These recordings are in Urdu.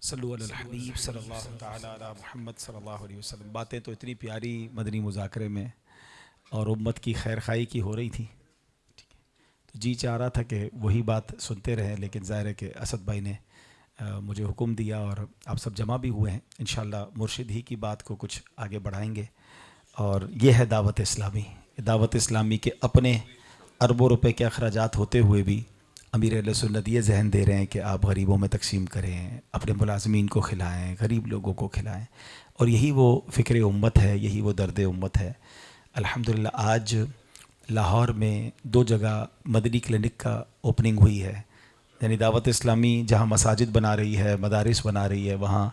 صلو علی الحبیب صلی اللہ تعالی علی محمد صلی اللہ علیہ وسلم۔ باتیں تو اتنی پیاری مدنی مذاکرے میں اور امت کی خیر خواہی کی ہو رہی تھی، تو جی چاہ رہا تھا کہ وہی بات سنتے رہیں، لیکن ظاہر ہے کہ اسد بھائی نے مجھے حکم دیا اور آپ سب جمع بھی ہوئے ہیں، انشاءاللہ مرشد ہی کی بات کو کچھ آگے بڑھائیں گے۔ اور یہ ہے دعوت اسلامی۔ دعوت اسلامی کے اپنے اربوں روپے کے اخراجات ہوتے ہوئے بھی امیر اہل سنت یہ ذہن دے رہے ہیں کہ آپ غریبوں میں تقسیم کریں، اپنے ملازمین کو کھلائیں، غریب لوگوں کو کھلائیں، اور یہی وہ فکر امت ہے، یہی وہ درد امت ہے۔ الحمدللہ آج لاہور میں 2 جگہ مدنی کلینک کا اوپننگ ہوئی ہے، یعنی دعوت اسلامی جہاں مساجد بنا رہی ہے، مدارس بنا رہی ہے، وہاں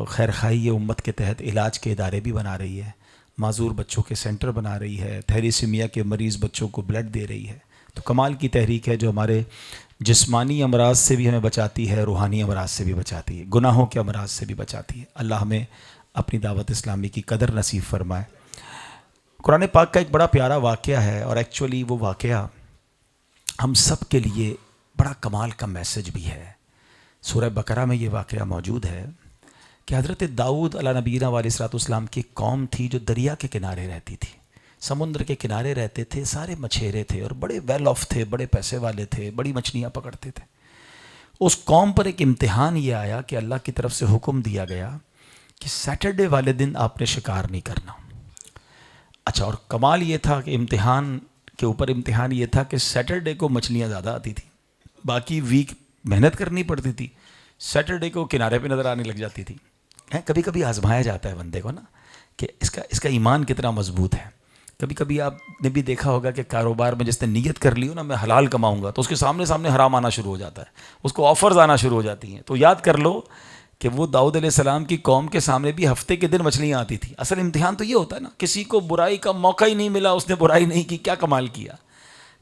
خیر خواہی امت کے تحت علاج کے ادارے بھی بنا رہی ہے، معذور بچوں کے سینٹر بنا رہی ہے، تھیلیسیمیا کے مریض بچوں کو بلڈ دے رہی ہے۔ تو کمال کی تحریک ہے جو ہمارے جسمانی امراض سے بھی ہمیں بچاتی ہے، روحانی امراض سے بھی بچاتی ہے، گناہوں کے امراض سے بھی بچاتی ہے۔ اللہ ہمیں اپنی دعوت اسلامی کی قدر نصیب فرمائے۔ قرآن پاک کا ایک بڑا پیارا واقعہ ہے، اور ایکچولی وہ واقعہ ہم سب کے لیے بڑا کمال کا میسج بھی ہے۔ سورہ بقرہ میں یہ واقعہ موجود ہے کہ حضرت داؤد علیہ نبینا علیہ الصلوۃ والسلام کی قوم تھی جو دریا کے کنارے رہتی تھی، سمندر کے کنارے رہتے تھے، سارے مچھیرے تھے اور بڑے ویل آف تھے، بڑے پیسے والے تھے، بڑی مچھلیاں پکڑتے تھے۔ اس قوم پر ایک امتحان یہ آیا کہ اللہ کی طرف سے حکم دیا گیا کہ سیٹرڈے والے دن آپ نے شکار نہیں کرنا۔ اچھا، اور کمال یہ تھا کہ امتحان کے اوپر امتحان یہ تھا کہ سیٹرڈے کو مچھلیاں زیادہ آتی تھیں، باقی ویک محنت کرنی پڑتی تھی، سیٹرڈے کو کنارے پہ نظر آنے لگ جاتی تھی۔ کبھی کبھی آزمایا جاتا ہے بندے کو نا کہ اس کا ایمان کتنا مضبوط ہے۔ کبھی کبھی آپ نے بھی دیکھا ہوگا کہ کاروبار میں جس نے نیت کر لی ہو نا میں حلال کماؤں گا، تو اس کے سامنے سامنے حرام آنا شروع ہو جاتا ہے، اس کو آفرز آنا شروع ہو جاتی ہیں۔ تو یاد کر لو کہ وہ داؤد علیہ السلام کی قوم کے سامنے بھی ہفتے کے دن مچھلیاں آتی تھیں۔ اصل امتحان تو یہ ہوتا ہے نا، کسی کو برائی کا موقع ہی نہیں ملا، اس نے برائی نہیں کی، کیا کمال کیا؟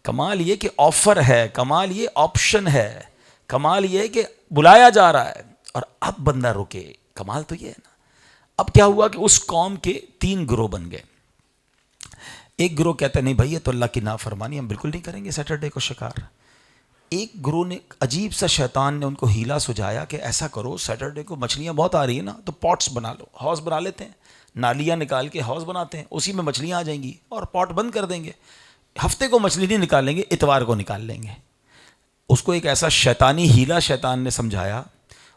کمال یہ کہ آفر ہے، کمال یہ آپشن ہے، کمال یہ کہ بلایا جا رہا ہے اور اب بندہ رکے۔ کمال تو یہ ہے نا۔ اب کیا ہوا کہ اس قوم کے 3 گروہ بن گئے۔ ایک گروہ کہتا ہے نہیں بھائی یہ تو اللہ کی نافرمانی، ہم بالکل نہیں کریں گے سیٹرڈے کو شکار۔ ایک گروہ نے عجیب سا شیطان نے ان کو ہیلا سجایا کہ ایسا کرو سیٹرڈے کو مچھلیاں بہت آ رہی ہیں نا، تو پاٹس بنا لو، حوض بنا لیتے ہیں، نالیاں نکال کے حوض بناتے ہیں، اسی میں مچھلیاں آ جائیں گی اور پاٹ بند کر دیں گے، ہفتے کو مچھلی نہیں نکالیں گے، اتوار کو نکال لیں گے۔ اس کو ایک ایسا شیطانی ہیلا شیطان نے سمجھایا۔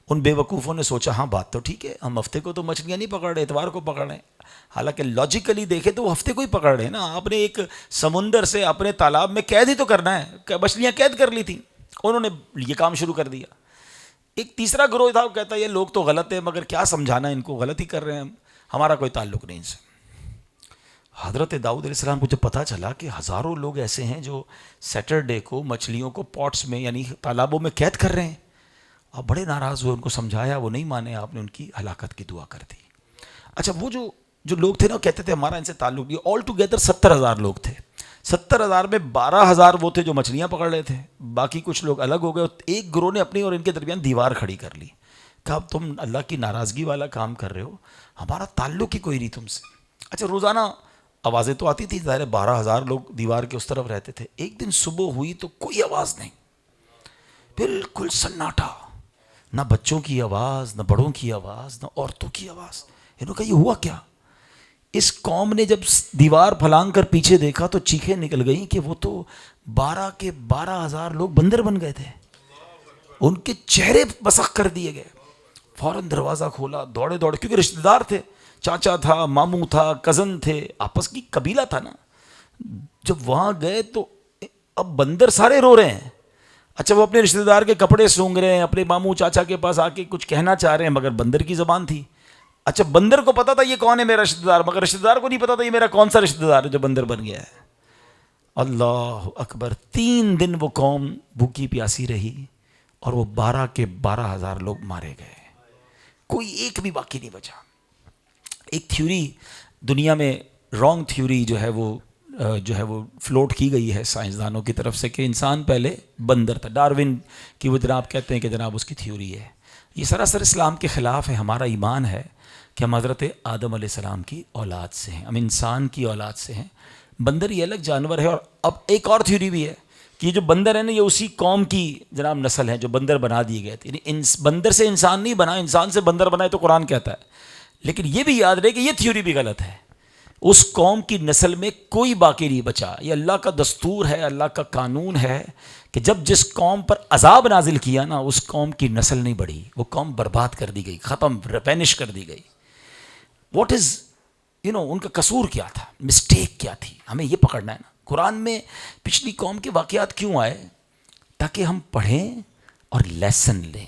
ان بے وقوفوں نے سوچا ہاں بات تو ٹھیک ہے، ہم ہفتے کو تو مچھلیاں نہیں پکڑ رہے، اتوار کو پکڑ رہے ہیں۔ حالانکہ لاجیکلی دیکھے تو وہ ہفتے کو ہی پکڑ رہے ہیں نا، آپ نے ایک سمندر سے اپنے تالاب میں قید ہی تو کرنا ہے، مچھلیاں قید کر لی تھیں، انہوں نے یہ کام شروع کر دیا۔ ایک تیسرا گروہ تھا، وہ کہتا ہے یہ لوگ تو غلط ہیں، مگر کیا سمجھانا، ان کو غلط ہی کر رہے ہیں، ہمارا کوئی تعلق نہیں ان سے۔ حضرت داؤد علیہ السلام کو جب پتہ چلا کہ ہزاروں لوگ ایسے ہیں جو سیٹرڈے کو مچھلیوں کو پاٹس میں یعنی تالابوں میں قید کر رہے ہیں، آپ بڑے ناراض ہوئے، ان کو سمجھایا، وہ نہیں مانے، آپ نے ان کی ہلاکت کی دعا کر دی۔ اچھا، وہ جو لوگ تھے نا وہ کہتے تھے ہمارا ان سے تعلق نہیں، آل ٹوگیدر 70,000 لوگ تھے۔ 70,000 میں 12,000 وہ تھے جو مچھلیاں پکڑ رہے تھے، باقی کچھ لوگ الگ ہو گئے۔ ایک گروہ نے اپنی اور ان کے درمیان دیوار کھڑی کر لی، کہا اب تم اللہ کی ناراضگی والا کام کر رہے ہو، ہمارا تعلق ہی کوئی نہیں تم سے۔ اچھا، روزانہ آوازیں تو آتی تھی، ظاہر 12,000 لوگ دیوار کے اس طرف رہتے تھے۔ ایک دن صبح ہوئی تو کوئی آواز نہیں، بالکل سناٹا، نہ بچوں کی آواز، نہ بڑوں کی آواز، نہ عورتوں کی آواز۔ انہوں نے کہا یہ ہوا کیا؟ اس قوم نے جب دیوار پھلانگ کر پیچھے دیکھا تو چیخیں نکل گئیں کہ وہ تو 12 کے 12,000 لوگ بندر بن گئے تھے، ان کے چہرے مسخ کر دیے گئے۔ فوراً دروازہ کھولا، دوڑے دوڑے، کیونکہ رشتہ دار تھے، چاچا تھا، ماموں تھا، کزن تھے، آپس کی قبیلہ تھا نا۔ جب وہاں گئے تو اب بندر سارے رو رہے ہیں۔ اچھا، وہ اپنے رشتہ دار کے کپڑے سونگ رہے ہیں، اپنے ماموں چاچا کے پاس آ کے کچھ کہنا چاہ رہے ہیں، مگر بندر کی زبان تھی۔ اچھا، بندر کو پتا تھا یہ کون ہے میرا رشتہ دار، مگر رشتہ دار کو نہیں پتا تھا یہ میرا کون سا رشتہ دار ہے جو بندر بن گیا ہے۔ اللہ اکبر، 3 دن وہ قوم بھوکی پیاسی رہی اور وہ 12 کے 12,000 لوگ مارے گئے، کوئی ایک بھی باقی نہیں بچا۔ ایک تھیوری دنیا میں، رانگ تھیوری جو ہے وہ فلوٹ کی گئی ہے سائنسدانوں کی طرف سے کہ انسان پہلے بندر تھا، ڈاروین کی وہ جناب کہتے ہیں کہ جناب اس کی تھیوری ہے۔ یہ سراسر اسلام کے خلاف ہے۔ ہمارا ایمان ہے کہ ہم حضرت آدم علیہ السلام کی اولاد سے ہیں، ہم انسان کی اولاد سے ہیں، بندر یہ الگ جانور ہے۔ اور اب ایک اور تھیوری بھی ہے کہ یہ جو بندر ہے نا یہ اسی قوم کی جناب نسل ہے جو بندر بنا دیے گئے تھے. یعنی بندر سے انسان نہیں بنا, انسان سے بندر بنا ہے تو قرآن کہتا ہے. لیکن یہ بھی یاد رہے کہ یہ تھیوری بھی غلط ہے. اس قوم کی نسل میں کوئی باقی نہیں بچا. یہ اللہ کا دستور ہے, اللہ کا قانون ہے کہ جب جس قوم پر عذاب نازل کیا نا اس قوم کی نسل نہیں بڑھی, وہ قوم برباد کر دی گئی, ختم, رپینش کر دی گئی. واٹ از ان کا قصور کیا تھا, مسٹیک کیا تھی, ہمیں یہ پکڑنا ہے نا. قرآن میں پچھلی قوم کے واقعات کیوں آئے؟ تاکہ ہم پڑھیں اور لیسن لیں.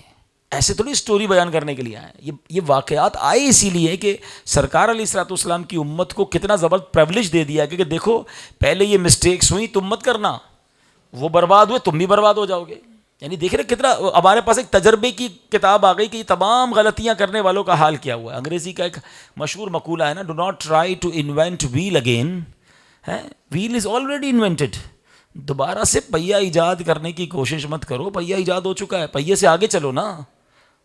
ایسے تھوڑی اسٹوری بیان کرنے کے لیے آئے. یہ واقعات آئے اسی لیے کہ سرکار علیہ الصلوۃ والسلام کی امت کو کتنا زبردست پریولیج دے دیا کہ دیکھو پہلے یہ مسٹیکس ہوئی, تم مت کرنا, وہ برباد ہوئے, تم بھی برباد ہو جاؤ گے. یعنی دیکھ رہے کتنا ہمارے پاس ایک تجربے کی کتاب آ گئی کہ یہ تمام غلطیاں کرنے والوں کا حال کیا ہوا ہے. انگریزی کا ایک مشہور مقولہ ہے نا, do not try to invent wheel again, wheel is already invented. دوبارہ سے پہیہ ایجاد کرنے کی کوشش مت کرو, پہیہ ایجاد ہو چکا ہے, پہیے سے آگے چلو نا.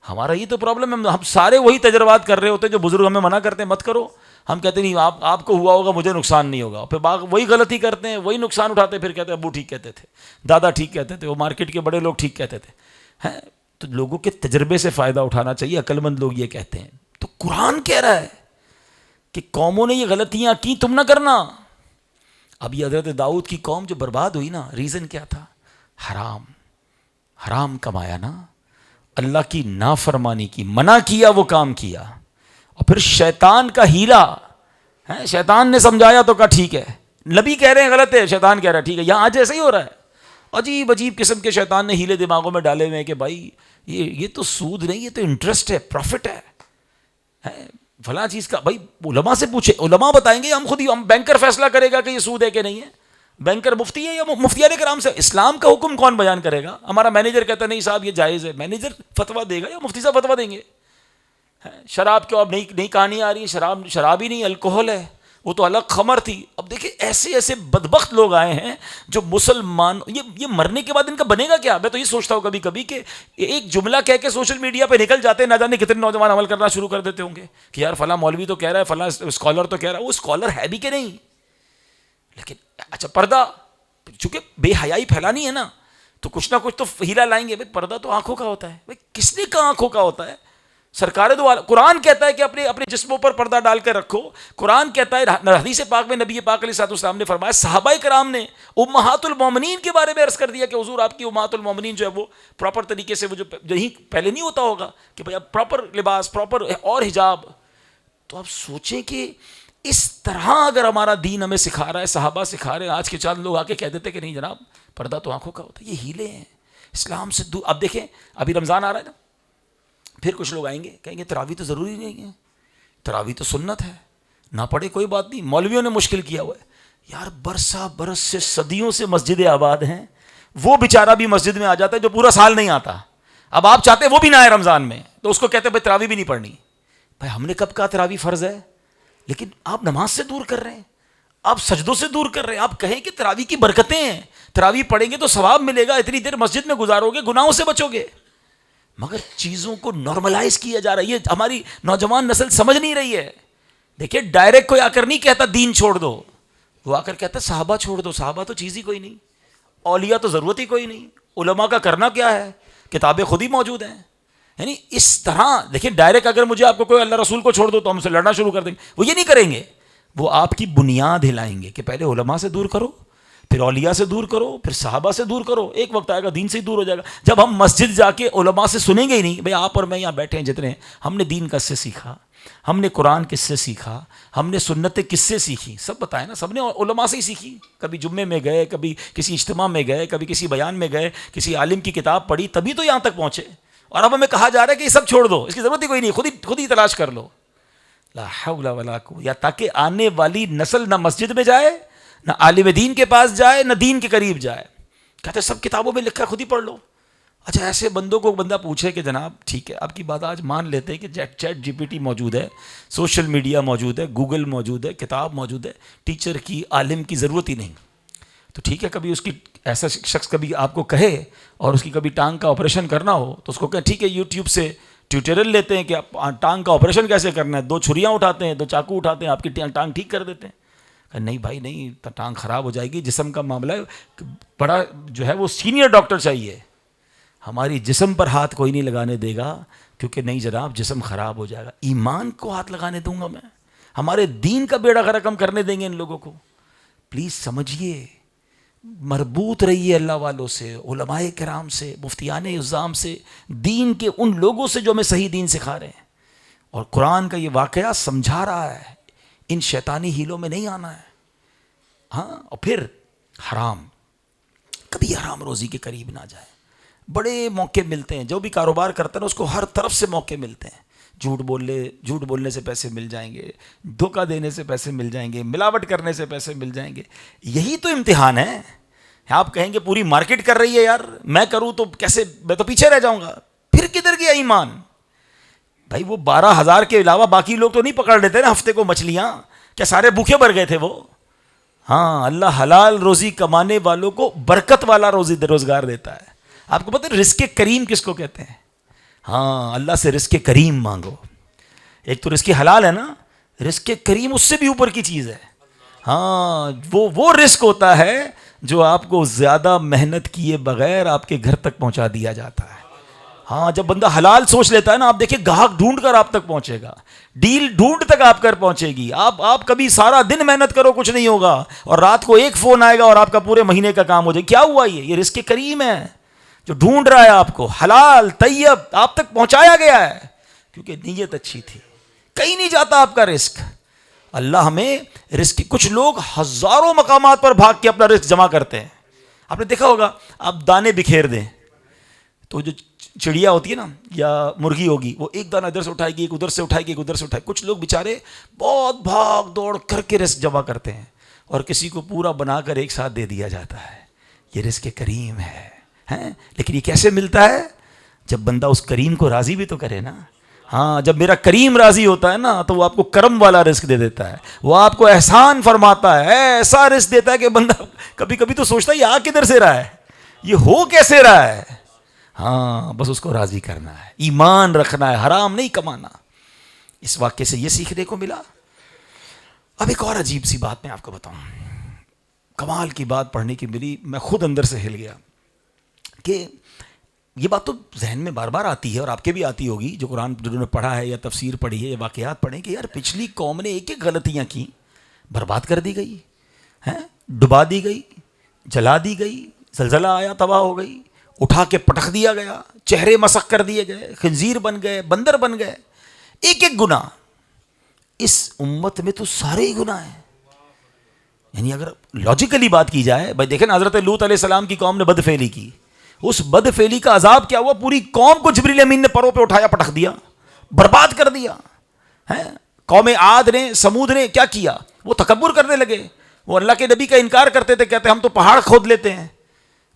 ہمارا یہ تو پرابلم ہے, ہم سارے وہی تجربات کر رہے ہوتے ہیں جو بزرگ ہمیں منع کرتے ہیں مت کرو. ہم کہتے نہیں آپ کو ہوا ہوگا, مجھے نقصان نہیں ہوگا. پھر وہی غلطی کرتے ہیں, وہی نقصان اٹھاتے ہیں, پھر کہتے ہیں ابو ٹھیک کہتے تھے, دادا ٹھیک کہتے تھے, وہ مارکیٹ کے بڑے لوگ ٹھیک کہتے تھے. تو لوگوں کے تجربے سے فائدہ اٹھانا چاہیے, عقل مند لوگ یہ کہتے ہیں. تو قرآن کہہ رہا ہے کہ قوموں نے یہ غلطیاں کی, تم نہ کرنا. اب یہ حضرت داؤد کی قوم جو برباد ہوئی نا, ریزن کیا تھا؟ حرام کمایا نا, اللہ کی نافرمانی کی, منع کیا وہ کام کیا, اور پھر شیطان کا ہیلا. شیطان نے سمجھایا تو کہا ٹھیک ہے, نبی کہہ رہے ہیں غلط ہے, شیطان کہہ رہا ہے ٹھیک ہے. یہاں آج ایسا ہی ہو رہا ہے, عجیب عجیب قسم کے شیطان نے ہیلے دماغوں میں ڈالے ہوئے ہیں کہ بھائی یہ تو سود نہیں, یہ تو انٹرسٹ ہے, پروفٹ ہے, فلاں چیز کا. بھائی علماء سے پوچھے, علماء بتائیں گے, ہم بینکر فیصلہ کرے گا کہ یہ سود ہے کہ نہیں ہے. بینکر مفتی ہے یا مفتیان کرام سے اسلام کا حکم کون بیان کرے گا؟ ہمارا مینیجر کہتا ہے نہیں صاحب یہ جائز ہے, مینیجر فتویٰ دے گا یا مفتی صاحب فتویٰ دیں گے؟ شراب کیوں اب نئی کہانی آ رہی ہے, شراب ہی نہیں, الکوہل ہے, وہ تو الگ خمر تھی. اب دیکھیں ایسے بدبخت لوگ آئے ہیں جو مسلمان, یہ مرنے کے بعد ان کا بنے گا کیا؟ میں تو یہ سوچتا ہوں کبھی کبھی کہ ایک جملہ کہہ کے سوشل میڈیا پہ نکل جاتے ہیں, نہ جانے کتنے نوجوان عمل کرنا شروع کر دیتے ہوں گے کہ یار فلاں مولوی تو کہہ رہا ہے, فلاں اسکالر تو کہہ رہا ہے. وہ اسکالر ہے بھی کہ نہیں؟ لیکن اچھا پردہ, چونکہ بے حیائی پھیلانی ہے نا تو کچھ نہ کچھ تو ہیلا لائیں گے. بھائی پردہ تو آنکھوں کا ہوتا ہے, بھائی کس نے کہا آنکھوں کا ہوتا ہے؟ سرکار دو عالم قرآن کہتا ہے کہ اپنے جسموں پر پردہ ڈال کر رکھو. قرآن کہتا ہے, حدیث پاک میں نبی پاک علیہ الصلوۃ والسلام نے فرمایا, صحابہ کرام نے امہات المومنین کے بارے میں عرض کر دیا کہ حضور آپ کی امہات المومنین جو ہے وہ پراپر طریقے سے, وہ جو یہیں پہلے نہیں ہوتا ہوگا کہ بھائی اب پراپر لباس, پراپر اور حجاب. تو آپ سوچیں کہ اس طرح اگر ہمارا دین ہمیں سکھا رہا ہے, صحابہ سکھا رہے ہیں, آج کے چند لوگ آ کے کہہ دیتے کہ نہیں جناب پردہ تو آنکھوں کا ہوتا ہے. یہ ہیلے ہیں اسلام سے دور. اب دیکھیں ابھی رمضان آ رہا ہے نا, پھر کچھ لوگ آئیں گے کہیں گے تراویح تو ضروری نہیں ہے, تراویح تو سنت ہے, نہ پڑھے کوئی بات نہیں. مولویوں نے مشکل کیا ہوا ہے. یار برس سے صدیوں سے مسجدیں آباد ہیں, وہ بیچارہ بھی مسجد میں آ جاتا ہے جو پورا سال نہیں آتا. اب آپ چاہتے ہیں وہ بھی نہ آئے رمضان میں, تو اس کو کہتے ہیں بھائی تراویح بھی نہیں پڑھنی. بھائی ہم نے کب کہا تراویح فرض ہے؟ لیکن آپ نماز سے دور کر رہے ہیں, آپ سجدوں سے دور کر رہے ہیں. آپ کہیں کہ تراویح کی برکتیں ہیں, تراویح پڑھیں گے تو ثواب ملے گا, اتنی دیر مسجد میں گزارو گے گناہوں سے بچو گے. مگر چیزوں کو نارملائز کیا جا رہا ہے, یہ ہماری نوجوان نسل سمجھ نہیں رہی ہے. دیکھیے ڈائریکٹ کوئی آ کر نہیں کہتا دین چھوڑ دو, وہ آ کر کہتا صحابہ چھوڑ دو. صحابہ تو چیز ہی کوئی نہیں, اولیاء تو ضرورت ہی کوئی نہیں, علماء کا کرنا کیا ہے, کتابیں خود ہی موجود ہیں. یعنی اس طرح دیکھیں ڈائریکٹ اگر مجھے آپ کو کوئی اللہ رسول کو چھوڑ دو تو ہم سے لڑنا شروع کر دیں گے. وہ یہ نہیں کریں گے, وہ آپ کی بنیاد ہلائیں گے کہ پہلے علماء سے دور کرو, پھر اولیاء سے دور کرو, پھر صحابہ سے دور کرو. ایک وقت آئے گا دین سے ہی دور ہو جائے گا. جب ہم مسجد جا کے علماء سے سنیں گے ہی نہیں, بھائی آپ اور میں یہاں بیٹھے ہیں جتنے, ہم نے دین کس سے سیکھا, ہم نے قرآن کس سے سیکھا, ہم نے سنتیں کس سے سیکھی؟ سب بتائیں نا, سب نے علماء سے ہی سیکھی. کبھی جمعے میں گئے, کبھی کسی اجتماع میں گئے, کبھی کسی بیان میں گئے, کسی عالم کی کتاب پڑھی, تبھی تو یہاں تک پہنچے. اور اب ہمیں کہا جا رہا ہے کہ یہ سب چھوڑ دو, اس کی ضرورت ہی کوئی نہیں, خود ہی تلاش کر لو. لا حول ولا قوت, یا تاکہ آنے والی نسل نہ مسجد میں جائے, نہ عالم دین کے پاس جائے, نہ دین کے قریب جائے. کہتے سب کتابوں میں لکھا ہے خود ہی پڑھ لو. اچھا ایسے بندوں کو بندہ پوچھے کہ جناب ٹھیک ہے آپ کی بات آج مان لیتے ہیں کہ چیٹ جی پی ٹی موجود ہے, سوشل میڈیا موجود ہے, گوگل موجود ہے, کتاب موجود ہے, ٹیچر کی عالم کی ضرورت ہی نہیں. تو ٹھیک ہے کبھی اس کی ایسا شخص کبھی آپ کو کہے اور اس کی کبھی ٹانگ کا آپریشن کرنا ہو تو اس کو کہیں ٹھیک ہے یوٹیوب سے ٹیوٹوریل لیتے ہیں کہ آپ ٹانگ کا آپریشن کیسے کرنا ہے, 2 چھریاں اٹھاتے ہیں, 2 چاقو اٹھاتے ہیں, آپ کی ٹانگ ٹھیک کر دیتے ہیں. نہیں بھائی نہیں، ٹانگ خراب ہو جائے گی، جسم کا معاملہ ہے، بڑا جو ہے وہ سینئر ڈاکٹر چاہیے، ہماری جسم پر ہاتھ کوئی نہیں لگانے دے گا، کیونکہ نہیں جناب جسم خراب ہو جائے گا۔ ایمان کو ہاتھ لگانے دوں گا میں؟ ہمارے دین کا بیڑا غرق ہم کرنے دیں گے ان لوگوں کو؟ پلیز سمجھیے، مربوط رہیے اللہ والوں سے، علماء کرام سے، مفتیان اعظام سے، دین کے ان لوگوں سے جو ہمیں صحیح دین سکھا رہے ہیں، اور قرآن کا یہ واقعہ سمجھا رہا ہے ان شیطانی ہیلوں میں نہیں آنا ہے۔ ہاں، اور پھر حرام، کبھی حرام روزی کے قریب نہ جائے۔ بڑے موقع ملتے ہیں، جو بھی کاروبار کرتا ہے نا اس کو ہر طرف سے موقع ملتے ہیں، جھوٹ بولنے سے پیسے مل جائیں گے، دھوکہ دینے سے پیسے مل جائیں گے، ملاوٹ کرنے سے پیسے مل جائیں گے۔ یہی تو امتحان ہے۔ آپ کہیں گے پوری مارکیٹ کر رہی ہے یار، میں کروں تو کیسے، میں تو پیچھے رہ جاؤں گا۔ پھر کدھر گیا ایمان؟ بھائی وہ 12,000 کے علاوہ باقی لوگ تو نہیں پکڑ لیتے نا ہفتے کو مچھلیاں، کیا سارے بھوکے مر گئے تھے وہ؟ ہاں، اللہ حلال روزی کمانے والوں کو برکت والا روزگار دیتا ہے۔ آپ کو پتہ ہے رزق کریم کس کو کہتے ہیں؟ ہاں، اللہ سے رزق کریم مانگو۔ ایک تو رزق حلال ہے نا، رزق کریم اس سے بھی اوپر کی چیز ہے۔ ہاں، وہ رزق ہوتا ہے جو آپ کو زیادہ محنت کیے بغیر آپ کے گھر تک پہنچا دیا جاتا ہے۔ ہاں، جب بندہ حلال سوچ لیتا ہے نا، آپ دیکھیں گاہک ڈھونڈ کر آپ تک پہنچے گا، ڈیل ڈھونڈ تک آپ کر پہنچے گی۔ آپ کبھی سارا دن محنت کرو کچھ نہیں ہوگا، اور رات کو ایک فون آئے گا اور آپ کا پورے مہینے کا کام ہو جائے۔ کیا ہوا؟ یہ رزق کریم ہے جو ڈھونڈ رہا ہے آپ کو، حلال طیب آپ تک پہنچایا گیا ہے، کیونکہ نیت اچھی تھی۔ کہیں نہیں جاتا آپ کا رزق۔ اللہ ہمیں رزق، کچھ لوگ ہزاروں مقامات پر بھاگ کے اپنا رزق جمع کرتے ہیں۔ آپ نے دیکھا ہوگا، آپ دانے بکھیر دیں تو جو چڑیا ہوتی ہے نا یا مرغی ہوگی، وہ ایک دانہ ادھر سے اٹھائے گی، ایک ادھر سے اٹھائے گی، ایک ادھر سے اٹھائے گی۔ کچھ لوگ بیچارے بہت بھاگ دوڑ کر کے رزق جمع کرتے ہیں، اور کسی کو پورا بنا کر ایک ساتھ دے دیا جاتا ہے۔ یہ رزق کریم ہے، لیکن یہ کیسے ملتا ہے؟ جب بندہ اس کریم کو راضی بھی تو کرے نا۔ ہاں، جب میرا کریم راضی ہوتا ہے نا تو وہ آپ کو کرم والا رزق دے دیتا ہے، وہ آپ کو احسان فرماتا ہے، ایسا رزق دیتا ہے کہ بندہ کبھی کبھی تو سوچتا ہے یہ آ کدھر سے رہا ہے، یہ ہو کیسے رہا ہے۔ ہاں، بس اس کو راضی کرنا ہے، ایمان رکھنا ہے، حرام نہیں کمانا۔ اس واقعے سے یہ سیکھنے کو ملا۔ اب ایک اور عجیب سی بات میں آپ کو بتاؤں، کمال کی بات پڑھنے کی ملی، میں خود اندر سے ہل گیا کہ یہ بات تو ذہن میں بار بار آتی ہے، اور آپ کے بھی آتی ہوگی جو قرآن جنہوں نے پڑھا ہے یا تفسیر پڑھی ہے یا واقعات پڑھیں، کہ یار پچھلی قوم نے ایک ایک غلطیاں کی، برباد کر دی گئی، ڈبا دی گئی، جلا دی گئی، زلزلہ آیا تباہ ہو گئی، اٹھا کے پٹخ دیا گیا، چہرے مسخ کر دیے گئے، خنزیر بن گئے، بندر بن گئے، ایک ایک گناہ۔ اس امت میں تو سارے ہی گناہ ہیں۔ یعنی اگر لاجیکلی بات کی جائے، بھائی دیکھیں نا، حضرت لوط علیہ السلام کی قوم نے بدفعلی کی، اس بدفعلی کا عذاب کیا ہوا؟ پوری قوم کو جبریل امین نے پروں پہ اٹھایا، پٹخ دیا، برباد کر دیا۔ قوم عاد نے، سمود نے کیا کیا؟ وہ تکبر کرنے لگے، وہ اللہ کے نبی کا انکار کرتے تھے، کہتے ہم تو پہاڑ کھود لیتے ہیں،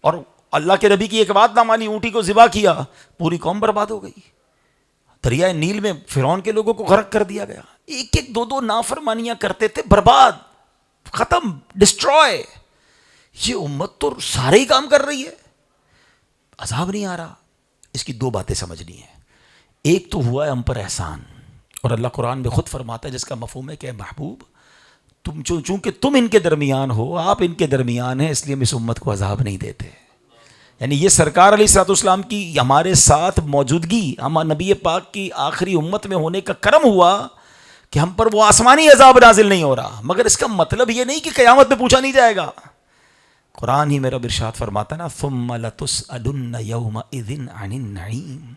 اور اللہ کے نبی کی ایک بات نہ مانی، اونٹی کو ذبح کیا، پوری قوم برباد ہو گئی۔ دریائے نیل میں فرعون کے لوگوں کو غرق کر دیا گیا، ایک ایک دو دو نافرمانیاں کرتے تھے، برباد، ختم، ڈسٹروائے۔ یہ امت تو سارے ہی کام کر رہی ہے، عذاب نہیں آ رہا۔ اس کی دو باتیں سمجھنی ہیں۔ ایک تو ہوا ہے ہم پر احسان، اور اللہ قرآن میں خود فرماتا ہے جس کا مفہوم ہے کہ اے محبوب، تم چونکہ تم ان کے درمیان ہو، آپ ان کے درمیان ہیں، اس لیے ہم اس امت کو عذاب نہیں دیتے۔ یعنی یہ سرکار علیہ الصلوۃ والسلام کی ہمارے ساتھ موجودگی، ہم نبی پاک کی آخری امت میں ہونے کا کرم ہوا کہ ہم پر وہ آسمانی عذاب نازل نہیں ہو رہا، مگر اس کا مطلب یہ نہیں کہ قیامت میں پوچھا نہیں جائے گا۔ قرآن ہی میرا ارشاد فرماتا نا، ثم لتسألن یومئذ عن النعیم،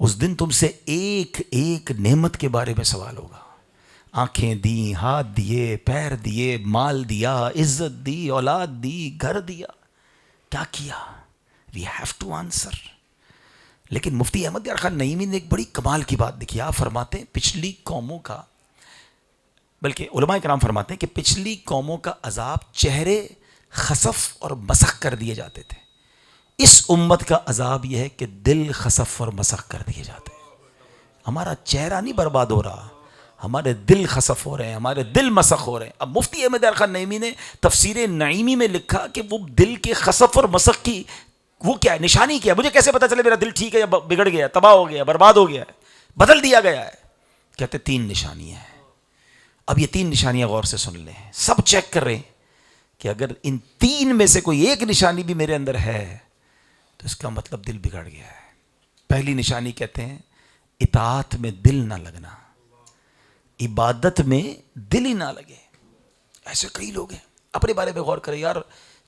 اس دن تم سے ایک ایک نعمت کے بارے میں سوال ہوگا۔ آنکھیں دی، ہاتھ دیے، پیر دیے، مال دیا، عزت دی، اولاد دی، گھر دیا، کیا کیا؟ We have to answer. لیکن مفتی احمد یار خان نعیمی نے ایک بڑی کمال کی بات لکھی۔ آپ فرماتے ہیں پچھلی قوموں کا، بلکہ علماء کرام فرماتے ہیں کہ پچھلی قوموں کا عذاب چہرے خسف اور مسخ کر دیے جاتے تھے، اس امت کا عذاب یہ ہے کہ دل خسف اور مسخ کر دیے جاتے ہیں۔ ہمارا چہرہ نہیں برباد ہو رہا، ہمارے دل خسف ہو رہے ہیں، ہمارے دل مسخ ہو رہے ہیں۔ اب مفتی احمد یار خان نعیمی نے تفسیر نعیمی میں لکھا کہ وہ دل کے خسف اور مسخ کی وہ کیا ہے، نشانی کیا ہے؟ مجھے کیسے پتا چلے میرا دل ٹھیک ہے یا بگڑ گیا، تباہ ہو گیا، برباد ہو گیا ہے، بدل دیا گیا ہے؟ کہتے 3 نشانی ہیں۔ اب یہ 3 نشانیاں غور سے سن لیں. سب چیک کر رہے ہیں کہ اگر ان 3 میں سے کوئی ایک نشانی بھی میرے اندر ہے تو اس کا مطلب دل بگڑ گیا ہے. پہلی نشانی کہتے ہیں اطاعت میں دل نہ لگنا، عبادت میں دل ہی نہ لگے. ایسے کئی لوگ ہیں. اپنے بارے میں غور کریں یار،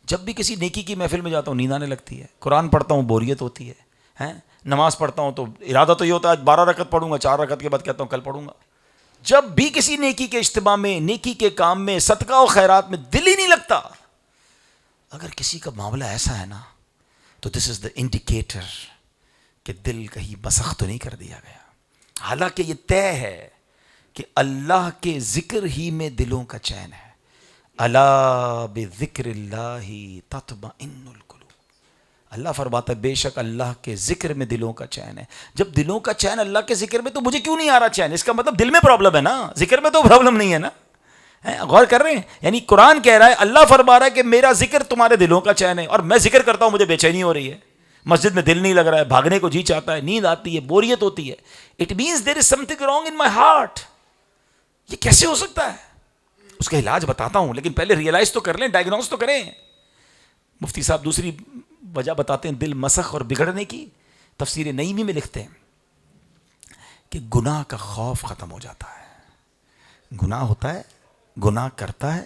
جب بھی کسی نیکی کی محفل میں جاتا ہوں نیند آنے لگتی ہے، قرآن پڑھتا ہوں بوریت ہوتی ہے، نماز پڑھتا ہوں تو ارادہ تو یہ ہوتا ہے آج 12 رکعت پڑھوں گا، 4 رکعت کے بعد کہتا ہوں کل پڑھوں گا. جب بھی کسی نیکی کے اجتماع میں، نیکی کے کام میں، صدقہ و خیرات میں دل ہی نہیں لگتا. اگر کسی کا معاملہ ایسا ہے نا تو دس از دا انڈیکیٹر کہ دل کہیں مسخ تو نہیں کر دیا گیا. حالانکہ یہ طے ہے کہ اللہ کے ذکر ہی میں دلوں کا چین ہے. الا بذکر اللہ تطمئن القلوب. اللہ فرماتا ہے بے شک اللہ کے ذکر میں دلوں کا چین ہے. جب دلوں کا چین اللہ کے ذکر میں تو مجھے کیوں نہیں آ رہا چین؟ اس کا مطلب دل میں پرابلم ہے نا، ذکر میں تو پرابلم نہیں ہے نا. غور کر رہے ہیں؟ یعنی قرآن کہہ رہا ہے، اللہ فرما رہا ہے کہ میرا ذکر تمہارے دلوں کا چین ہے، اور میں ذکر کرتا ہوں مجھے بے چینی ہو رہی ہے، مسجد میں دل نہیں لگ رہا ہے، بھاگنے کو جی چاہتا ہے، نیند آتی ہے، بوریت ہوتی ہے. It means there is some thing wrong in my heart. یہ کیسے ہو سکتا ہے؟ اس کا علاج بتاتا ہوں، لیکن پہلے ریئلائز تو کر لیں، ڈائگنوز تو کریں. مفتی صاحب دوسری وجہ بتاتے ہیں دل مسخ اور بگڑنے کی. تفسیر نعیمی میں لکھتے ہیں کہ گناہ کا خوف ختم ہو جاتا ہے. گناہ ہوتا ہے، گناہ کرتا ہے،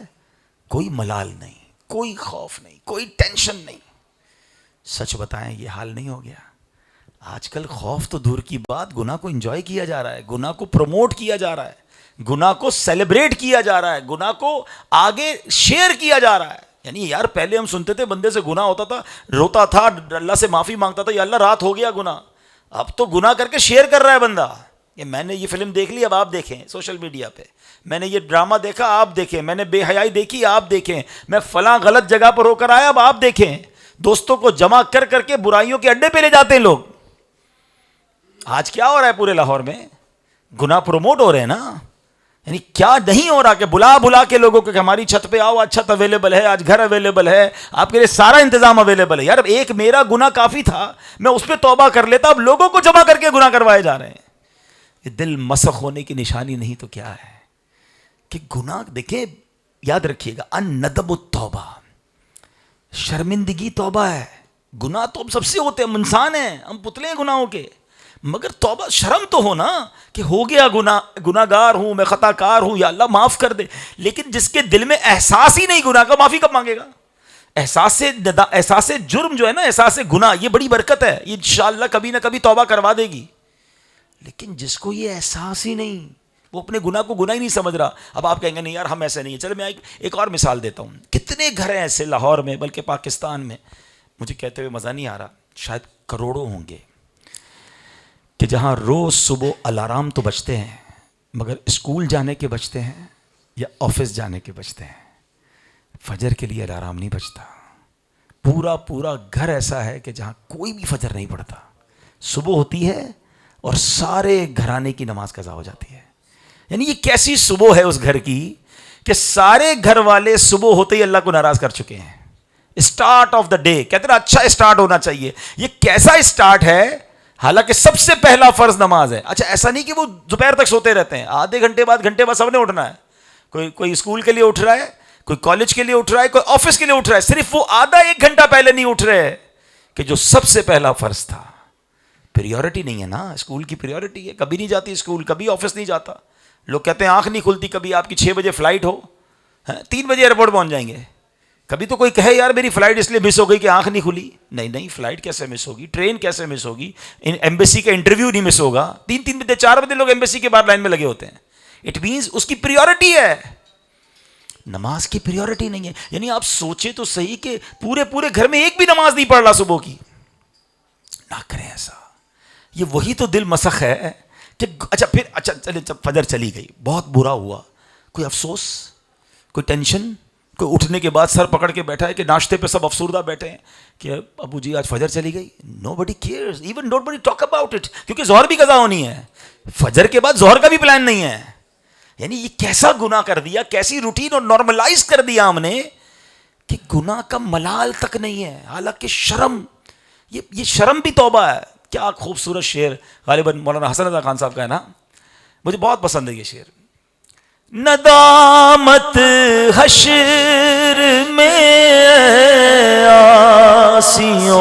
کوئی ملال نہیں، کوئی خوف نہیں، کوئی ٹینشن نہیں. سچ بتائیں یہ حال نہیں ہو گیا؟ آج کل خوف تو دور کی بات، گناہ کو انجوائے کیا جا رہا ہے، گناہ کو پروموٹ کیا جا رہا ہے، گناہ کو سیلیبریٹ کیا جا رہا ہے، گناہ کو آگے شیئر کیا جا رہا ہے. یعنی یار پہلے ہم سنتے تھے بندے سے گناہ ہوتا تھا، روتا تھا، اللہ سے معافی مانگتا تھا، یا اللہ رات ہو گیا گناہ. اب تو گناہ کر کے شیئر کر رہا ہے بندہ. کہ میں نے یہ فلم دیکھ لی، اب آپ دیکھیں سوشل میڈیا پہ. میں نے یہ ڈرامہ دیکھا، آپ دیکھیں. میں نے بے حیائی دیکھی، آپ دیکھیں. میں فلاں غلط جگہ پر ہو کر آیا، اب آپ دیکھیں. دوستوں کو جمع کر کر کے برائیوں کے اڈے پہ لے جاتے ہیں لوگ. آج کیا ہو رہا ہے پورے لاہور میں؟ گناہ پروموٹ ہو رہے ہیں نا. یعنی کیا نہیں ہو رہا کہ بلا بلا کے لوگوں کو کہ ہماری چھت پہ آؤ، آج چھت اویلیبل ہے، آج گھر اویلیبل ہے، آپ کے لیے سارا انتظام اویلیبل ہے. یار ایک میرا گناہ کافی تھا، میں اس پہ توبہ کر لیتا، اب لوگوں کو جمع کر کے گناہ کروائے جا رہے ہیں. یہ دل مسخ ہونے کی نشانی نہیں تو کیا ہے؟ کہ گناہ دیکھیں، یاد رکھیے گا، الندم التوبہ، شرمندگی توبہ ہے. گناہ تو ہم سب سے ہوتے ہیں، ہم انسان ہیں، ہم پتلے ہیں گناہوں کے. مگر توبہ، شرم تو ہو نا کہ ہو گیا گناہ گار ہوں میں، خطا کار ہوں، یا اللہ معاف کر دے. لیکن جس کے دل میں احساس ہی نہیں گناہ کا، معافی کب مانگے گا؟ احساس جرم جو ہے نا، احساس گناہ، یہ بڑی برکت ہے، یہ انشاءاللہ کبھی نہ کبھی توبہ کروا دے گی. لیکن جس کو یہ احساس ہی نہیں، وہ اپنے گناہ کو گناہ ہی نہیں سمجھ رہا. اب آپ کہیں گے نہیں یار ہم ایسے نہیں ہیں. چلے میں ایک اور مثال دیتا ہوں. کتنے گھر ہیں ایسے لاہور میں، بلکہ پاکستان میں، مجھے کہتے ہوئے مزہ نہیں آ رہا، شاید کروڑوں ہوں گے، کہ جہاں روز صبح الارم تو بجتے ہیں مگر اسکول جانے کے بجتے ہیں یا آفس جانے کے بجتے ہیں، فجر کے لیے الارم نہیں بجتا. پورا گھر ایسا ہے کہ جہاں کوئی بھی فجر نہیں پڑتا. صبح ہوتی ہے اور سارے گھرانے کی نماز قضا ہو جاتی ہے. یعنی یہ کیسی صبح ہے اس گھر کی کہ سارے گھر والے صبح ہوتے ہی اللہ کو ناراض کر چکے ہیں. اسٹارٹ آف دا ڈے کہتے ہیں اچھا اسٹارٹ ہونا چاہیے. یہ کیسا اسٹارٹ ہے؟ حالانکہ سب سے پہلا فرض نماز ہے. اچھا ایسا نہیں کہ وہ دوپہر تک سوتے رہتے ہیں، آدھے گھنٹے بعد سب نے اٹھنا ہے. کوئی اسکول کے لیے اٹھ رہا ہے، کوئی کالج کے لیے اٹھ رہا ہے، کوئی آفس کے لیے اٹھ رہا ہے. صرف وہ آدھا ایک گھنٹہ پہلے نہیں اٹھ رہے کہ جو سب سے پہلا فرض تھا. پریورٹی نہیں ہے نا. اسکول کی پریورٹی ہے، کبھی نہیں جاتی اسکول، کبھی آفس نہیں جاتا. لوگ کہتے ہیں آنکھ نہیں کھلتی کبھی آپ کی 6 بجے فلائٹ ہو، 3 بجے ایئرپورٹ پہنچ جائیں گے. کبھی تو کوئی کہے یار میری فلائٹ اس لیے مس ہو گئی کہ آنکھ نہیں کھلی. نہیں، فلائٹ کیسے مس ہوگی؟ ٹرین کیسے مس ہوگی؟ ایمبیسی کا انٹرویو نہیں مس ہوگا. 3 بجے 4 بجے لوگ ایمبیسی کے باہر لائن میں لگے ہوتے ہیں. اٹ مینس اس کی پریورٹی ہے. نماز کی پریورٹی نہیں ہے. یعنی آپ سوچے تو صحیح کہ پورے گھر میں ایک بھی نماز نہیں پڑھ رہا صبح کی. نہ کریں ایسا. یہ وہی تو دل مسخ ہے کہ اچھا چلے فجر چلی گئی، بہت برا ہوا، کوئی افسوس، کوئی ٹینشن، کوئی اٹھنے کے بعد سر پکڑ کے بیٹھا ہے کہ ناشتے پہ سب افسردہ بیٹھے ہیں کہ ابو جی آج فجر چلی گئی. nobody cares, even nobody talk about it، کیونکہ ظہر بھی قضا ہونی ہے. فجر کے بعد ظہر کا بھی پلان نہیں ہے. یعنی یہ کیسا گناہ کر دیا، کیسی روٹین اور نارملائز کر دیا ہم نے کہ گناہ کا ملال تک نہیں ہے. حالانکہ شرم، یہ شرم بھی توبہ ہے. کیا خوبصورت شعر غالباً مولانا حسن رضا خان صاحب کا ہے نا، مجھے بہت پسند ہے یہ شعر. ندامت حشر میں آسیوں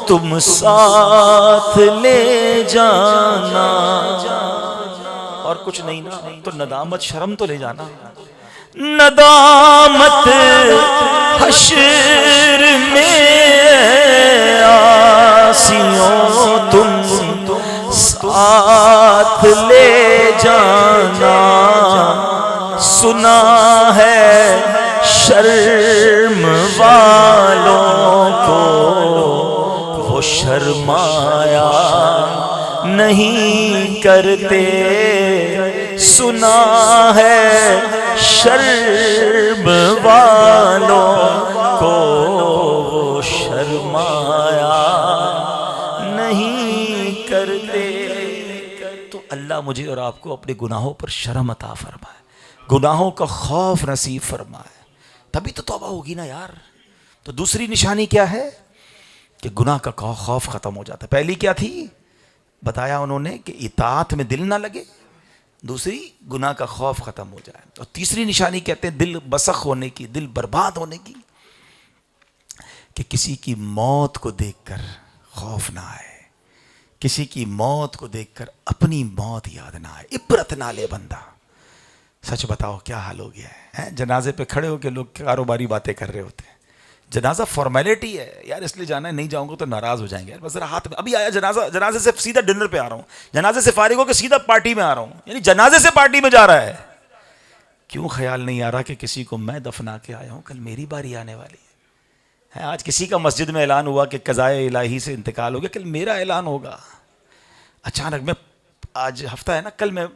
تم ساتھ لے جانا. اور کچھ نہیں نا تو ندامت شرم تو لے جانا. ندامت حشر میں آسیوں تم ساتھ لے جانا. سنا ہے شرم والوں کو وہ شرمایا نہیں کرتے. سنا ہے شرم والوں کو وہ شرمایا نہیں کرتے. تو اللہ مجھے اور آپ کو اپنے گناہوں پر شرم عطا فرمائے, گناہوں کا خوف نصیب فرمائے, تبھی تو توبہ ہوگی نا یار. تو دوسری نشانی کیا ہے کہ گناہ کا خوف ختم ہو جاتا ہے. پہلی کیا تھی بتایا انہوں نے کہ اطاعت میں دل نہ لگے, دوسری گناہ کا خوف ختم ہو جائے, اور تیسری نشانی کہتے ہیں دل بسخ ہونے کی, دل برباد ہونے کی, کہ کسی کی موت کو دیکھ کر خوف نہ آئے, کسی کی موت کو دیکھ کر اپنی موت یاد نہ آئے, عبرت نہ لے بندہ. سچ بتاؤ کیا حال ہو گیا ہے, جنازے پہ کھڑے ہو کے لوگ کاروباری باتیں کر رہے ہوتے ہیں. جنازہ فارمیلٹی ہے یار, اس لیے جانا ہے, نہیں جاؤں گا تو ناراض ہو جائیں گے. بس ذرا ہاتھ میں ابھی آیا جنازہ, جنازے سے سیدھا ڈنر پہ آ رہا ہوں, جنازے سے فارغ ہو کے سیدھا پارٹی میں آ رہا ہوں, یعنی جنازے سے پارٹی میں جا رہا ہے. کیوں خیال نہیں آ رہا کہ کسی کو میں دفنا کے آیا ہوں, کل میری باری آنے والی ہے. آج کسی کا مسجد میں اعلان ہوا کہ قضائے الہی سے انتقال ہو گیا, کل میرا اعلان ہوگا. اچانک میں آج ہفتہ ہے نا, کل میں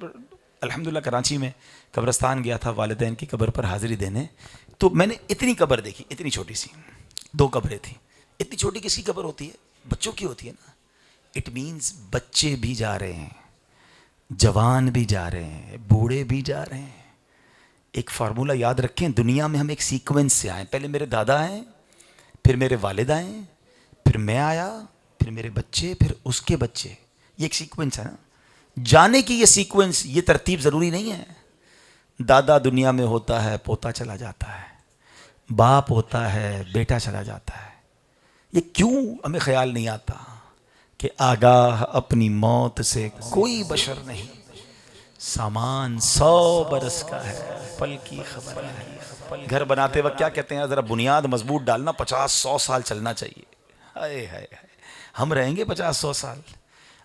الحمدللہ کراچی میں قبرستان گیا تھا والدین کی قبر پر حاضری دینے. تو میں نے اتنی قبر دیکھی, اتنی چھوٹی سی, 2 قبریں تھیں. اتنی چھوٹی کسی قبر ہوتی ہے, بچوں کی ہوتی ہے نا. اٹ مینز بچے بھی جا رہے ہیں, جوان بھی جا رہے ہیں, بوڑھے بھی جا رہے ہیں. ایک فارمولہ یاد رکھیں, دنیا میں ہم ایک سیکوینس سے آئے. پہلے میرے دادا آئے, پھر میرے والد آئے, پھر میں آیا, پھر میرے بچے, پھر اس کے بچے. یہ ایک سیکوینس ہے نا. جانے کی یہ سیکوینس, یہ ترتیب ضروری نہیں ہے. دادا دنیا میں ہوتا ہے, پوتا چلا جاتا ہے, باپ ہوتا ہے, بیٹا چلا جاتا ہے. یہ کیوں ہمیں خیال نہیں آتا کہ آگاہ اپنی موت سے کوئی بشر نہیں. سامان 100 برس کا ہے, پل کی خبر ہے. گھر بناتے وقت کیا کہتے ہیں, ذرا بنیاد مضبوط ڈالنا, 50-100 سال چلنا چاہیے. ہائے ہائے, ہم رہیں گے 50-100 سال,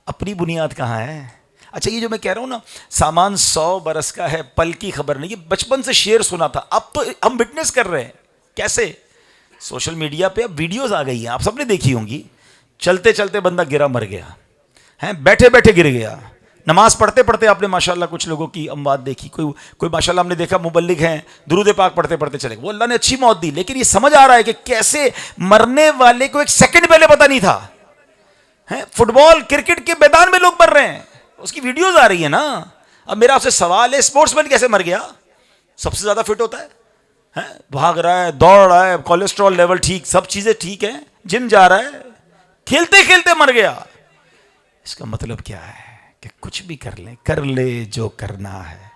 اپنی بنیاد کہاں ہے. اچھا یہ جو میں کہہ رہا ہوں نا, سامان 100 برس کا ہے, پل کی خبر نہیں, یہ بچپن سے شعر سنا تھا, اب تو ہم وٹنس کر رہے ہیں. کیسے؟ سوشل میڈیا پہ اب ویڈیوز آ گئی ہیں, آپ سب نے دیکھی ہوں گی. چلتے چلتے بندہ گرا مر گیا ہے, بیٹھے بیٹھے گر گیا. نماز پڑھتے پڑھتے آپ نے ماشاءاللہ کچھ لوگوں کی اموات دیکھی. کوئی ماشاءاللہ ہم نے دیکھا مبلغ ہیں, درود پاک پڑھتے پڑھتے چلے گئے, وہ اللہ نے اچھی موت دی. لیکن یہ سمجھ آ رہا ہے کہ کیسے مرنے والے کو 1 سیکنڈ پہلے پتہ نہیں تھا. فٹ بال کرکٹ کے میدان میں لوگ مر رہے ہیں, اس کی ویڈیوز آ رہی ہیں نا. اب میرا آپ سے سوال ہے, اسپورٹس مین کیسے مر گیا؟ سب سے زیادہ فٹ ہوتا ہے, بھاگ رہا ہے, دوڑ رہا ہے, کولیسٹرول لیول ٹھیک, سب چیزیں ٹھیک ہیں, جم جا رہا ہے, کھیلتے کھیلتے مر گیا. اس کا مطلب کیا ہے کہ کچھ بھی کر لے جو کرنا ہے,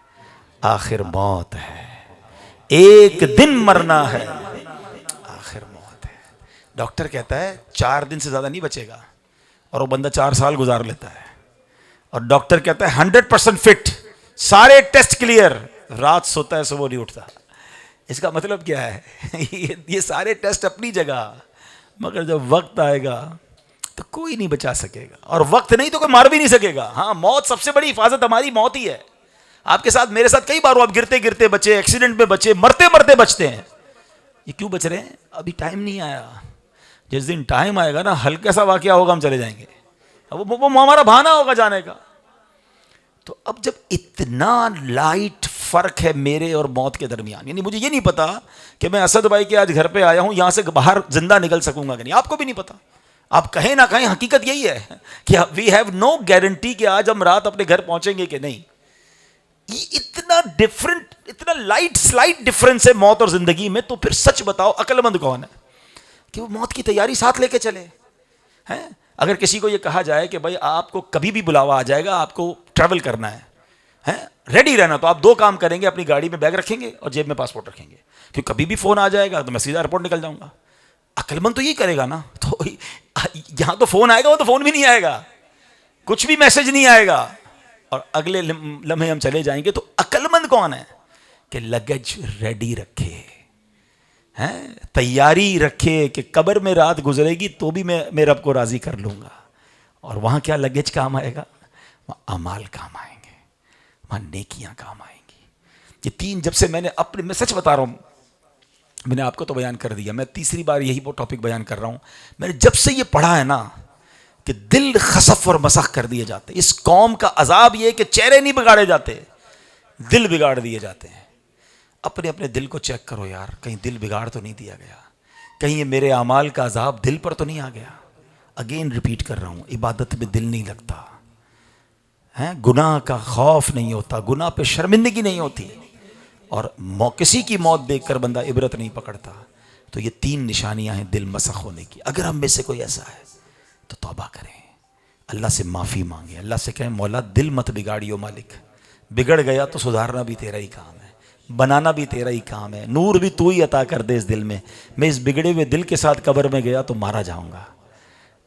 آخر موت ہے, ایک دن مرنا ہے, آخر موت ہے. ڈاکٹر کہتا ہے 4 دن سے زیادہ نہیں بچے گا, اور وہ بندہ 4 سال گزار لیتا ہے. اور ڈاکٹر کہتا ہے 100% فٹ, سارے ٹیسٹ کلیئر, رات سوتا ہے صبح نہیں اٹھتا. اس کا مطلب کیا ہے یہ سارے ٹیسٹ اپنی جگہ, مگر جب وقت آئے گا تو کوئی نہیں بچا سکے گا, اور وقت نہیں تو کوئی مار بھی نہیں سکے گا. ہاں, موت سب سے بڑی حفاظت ہماری موت ہی ہے. آپ کے ساتھ, میرے ساتھ کئی بار آپ گرتے گرتے بچے, ایکسیڈنٹ میں بچے, مرتے مرتے بچتے ہیں. یہ کیوں بچ رہے ہیں؟ ابھی ٹائم نہیں آیا. جس دن ٹائم آئے گا نا, ہلکا سا واقعہ ہوگا, ہم چلے جائیں گے, وہ ہمارا بہانہ ہوگا جانے کا. تو اب جب اتنا لائٹ فرق ہے میرے اور موت کے درمیان, یعنی مجھے یہ نہیں پتا کہ میں اسد بھائی کے آج گھر پہ آیا ہوں, یہاں سے باہر زندہ نکل سکوں گا کہ نہیں, آپ کو بھی نہیں پتا. آپ کہیں نہ کہیں حقیقت یہی ہے کہ وی ہیو نو گارنٹی کہ آج ہم رات اپنے گھر پہنچیں گے کہ نہیں. یہ اتنا ڈفرنٹ, اتنا لائٹ سلائٹ ڈفرنس ہے موت اور زندگی میں. تو پھر سچ بتاؤ عقل مند کون ہے کہ وہ موت کی تیاری ساتھ لے کے چلے ہیں؟ اگر کسی کو یہ کہا جائے کہ بھائی آپ کو کبھی بھی بلاوا آ جائے گا, آپ کو ٹریول کرنا ہے, ریڈی رہنا. تو آپ دو کام کریں گے, اپنی گاڑی میں بیگ رکھیں گے اور جیب میں پاسپورٹ رکھیں گے, کیونکہ کبھی بھی فون آ جائے گا تو میں سیدھا ایئرپورٹ نکل جاؤں گا. عقل مند تو یہی کرے گا نا. تو یہاں تو فون آئے گا, وہ تو فون بھی نہیں آئے گا, کچھ بھی میسج نہیں آئے گا, اور اگلے لمحے ہم چلے جائیں گے. تو عقل مند کون ہے کہ لگیج ریڈی رکھے, تیاری رکھے کہ قبر میں رات گزرے گی تو بھی میں رب کو راضی کر لوں گا. اور وہاں کیا لگیج کام آئے گا؟ وہاں اعمال کام آئیں گے, وہاں نیکیاں کام آئیں گی. یہ تین جب سے میں سچ بتا رہا ہوں, میں نے آپ کو تو بیان کر دیا, میں تیسری بار یہی وہ ٹاپک بیان کر رہا ہوں. میں نے جب سے یہ پڑھا ہے نا کہ دل خسف اور مسخ کر دیے جاتے. اس قوم کا عذاب یہ کہ چہرے نہیں بگاڑے جاتے, دل بگاڑ دیے جاتے ہیں. اپنے اپنے دل کو چیک کرو یار, کہیں دل بگاڑ تو نہیں دیا گیا, کہیں یہ میرے اعمال کا عذاب دل پر تو نہیں آ گیا. اگین ریپیٹ کر رہا ہوں, عبادت میں دل نہیں لگتا, گناہ کا خوف نہیں ہوتا, گناہ پہ شرمندگی نہیں ہوتی, اور کسی کی موت دیکھ کر بندہ عبرت نہیں پکڑتا. تو یہ تین نشانیاں ہیں دل مسخ ہونے کی. اگر ہم میں سے کوئی ایسا ہے تو توبہ کریں, اللہ سے معافی مانگیں, اللہ سے کہیں مولا دل مت بگاڑیو مالک, بگڑ گیا تو سدھارنا بھی تیرا ہی کام ہے, بنانا بھی تیرا ہی کام ہے, نور بھی تو ہی عطا کر دے اس دل میں. میں اس بگڑے ہوئے دل کے ساتھ قبر میں گیا تو مارا جاؤں گا.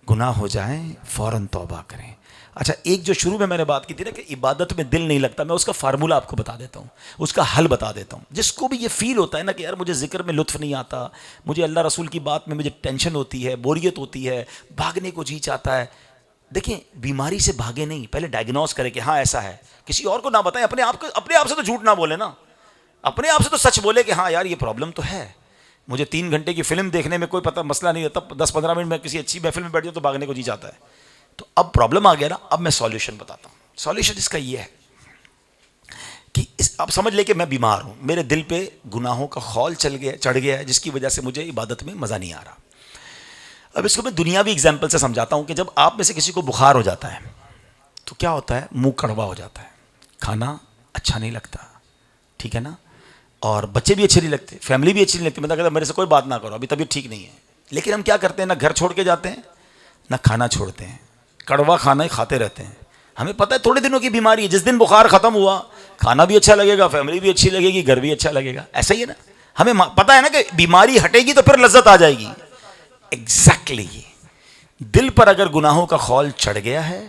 گناہ ہو جائیں فوراً توبہ کریں. اچھا, ایک جو شروع میں نے بات کی تھی نا کہ عبادت میں دل نہیں لگتا, میں اس کا فارمولہ آپ کو بتا دیتا ہوں, اس کا حل بتا دیتا ہوں. جس کو بھی یہ فیل ہوتا ہے نا کہ یار مجھے ذکر میں لطف نہیں آتا, مجھے اللہ رسول کی بات میں مجھے ٹینشن ہوتی ہے, بوریت ہوتی ہے, بھاگنے کو جی چاہتا ہے. دیکھیں, بیماری سے بھاگے نہیں, پہلے ڈائگنوز کرے کہ ہاں ایسا ہے. کسی اور کو نہ بتائیں, اپنے آپ سے تو جھوٹ نہ بولے نا, اپنے آپ سے تو سچ بولے کہ ہاں یار یہ پرابلم تو ہے. مجھے 3 گھنٹے کی فلم دیکھنے میں کوئی پتہ مسئلہ نہیں ہوتا, 10-15 منٹ میں کسی اچھی محفل میں بیٹھ جاؤ تو بھاگنے کو جی چاہتا ہے. تو اب پرابلم آ گیا نا, اب میں سولوشن بتاتا ہوں. سولوشن اس کا یہ ہے کہ آپ سمجھ لیں کہ میں بیمار ہوں, میرے دل پہ گناہوں کا خول چڑھ گیا ہے, جس کی وجہ سے مجھے عبادت میں مزہ نہیں آ رہا. اب اس کو میں دنیاوی ایگزامپل سے سمجھاتا ہوں کہ جب آپ میں سے کسی کو بخار ہو جاتا ہے تو کیا ہوتا ہے, منہ کڑوا ہو جاتا ہے, کھانا اچھا نہیں لگتا, ٹھیک ہے نا, اور بچے بھی اچھے نہیں لگتے, فیملی بھی اچھی نہیں لگتی. میں کہتا میرے سے کوئی بات نہ کرو, ابھی طبیعت ٹھیک نہیں ہے. لیکن ہم کیا کرتے ہیں, نہ گھر چھوڑ کے جاتے ہیں نہ کھانا چھوڑتے ہیں, کڑوا کھانا ہی کھاتے رہتے ہیں. ہمیں پتہ ہے تھوڑے دنوں کی بیماری ہے, جس دن بخار ختم ہوا کھانا بھی اچھا لگے گا, فیملی بھی اچھی لگے گی, گھر بھی اچھا لگے گا. ایسا ہی ہے نا, ہمیں پتہ ہے نا کہ بیماری ہٹے گی تو پھر لذت آ جائے گی. ایگزیکٹلی دل پر اگر گناہوں کا خول چڑھ گیا ہے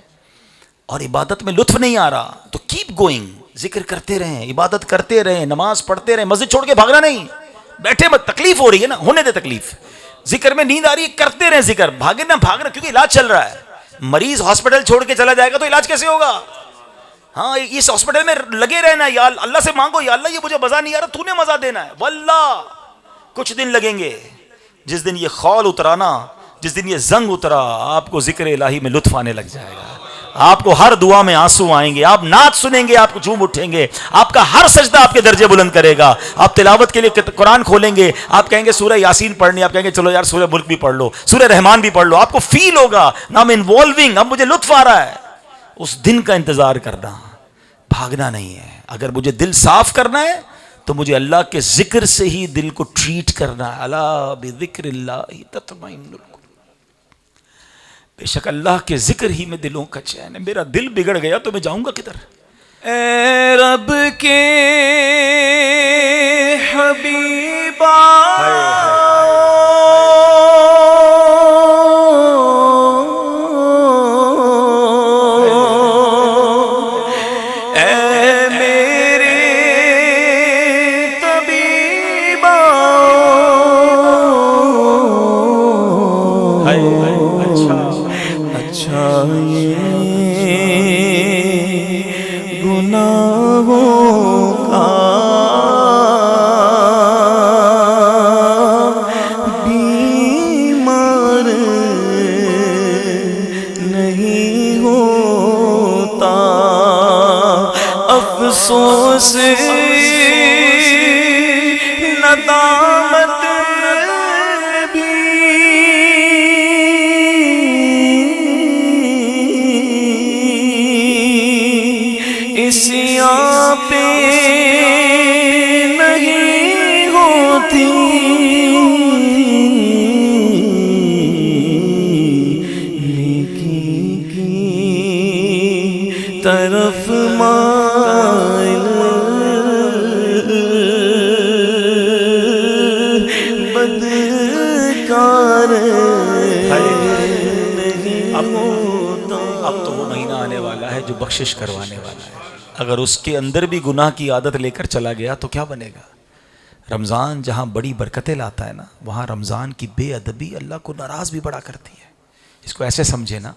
اور عبادت میں لطف نہیں آ رہا تو کیپ گوئنگ, ذکر کرتے رہیں, عبادت کرتے رہیں, نماز پڑھتے رہیں, مسجد چھوڑ کے بھاگنا نہیں. بیٹھے مت, تکلیف ہو رہی ہے نا, ہونے دے تکلیف. ذکر میں نیند آ رہی ہے, کرتے رہیں ذکر, بھاگے نہ بھاگنا, کیونکہ علاج چل رہا ہے. مریض ہاسپٹل چھوڑ کے چلا جائے گا تو علاج کیسے ہوگا؟ ہاں, اس ہاسپٹل میں لگے رہنا, یا اللہ سے مانگو یا اللہ یہ مجھے مزہ نہیں آ رہا, تو نے مزہ دینا ہے. واللہ کچھ دن لگیں گے, جس دن یہ خول اترانا, جس دن یہ زنگ اترا, آپ کو ذکر الہی میں لطف آنے لگ جائے گا, آپ کو ہر دعا میں آنسو آئیں گے, آپ نعت سنیں گے, آپ کو جھوم اٹھیں گے, آپ کا ہر سجدہ آپ کے درجے بلند کرے گا. آپ تلاوت کے لیے قرآن کھولیں گے, آپ کہیں گے سورہ یاسین پڑھنی, آپ کہیں گے چلو یار سورہ ملک بھی پڑھ لو, سورہ رحمان بھی پڑھ لو. آپ کو فیل ہوگا نا I'm involving, اب مجھے لطف آ رہا ہے. اس دن کا انتظار کرنا, بھاگنا نہیں ہے. اگر مجھے دل صاف کرنا ہے تو مجھے اللہ کے ذکر سے ہی دل کو ٹریٹ کرنا ہے. الا بذکر اللہ تطمئن القلوب, بے شک اللہ کے ذکر ہی میں دلوں کا چین ہے. میرا دل بگڑ گیا تو میں جاؤں گا کدھر؟ اے رب کے حبیبا, اے میرے طبیبا, اچھا یہ گناہوں کا بیمار نہیں ہوتا, افسوس ندامت اسیاں پہ نہیں ہوتی. نیکی کی طرف طرف مائل بدکار نہیں ہوتا. اب تو وہ مہینہ آنے والا ہے جو بخشش کروانے والا ہے. اگر اس کے اندر بھی گناہ کی عادت لے کر چلا گیا تو کیا بنے گا؟ رمضان جہاں بڑی برکتیں لاتا ہے نا، وہاں رمضان کی بے ادبی اللہ کو ناراض بھی بڑا کرتی ہے. اس کو ایسے سمجھے نا،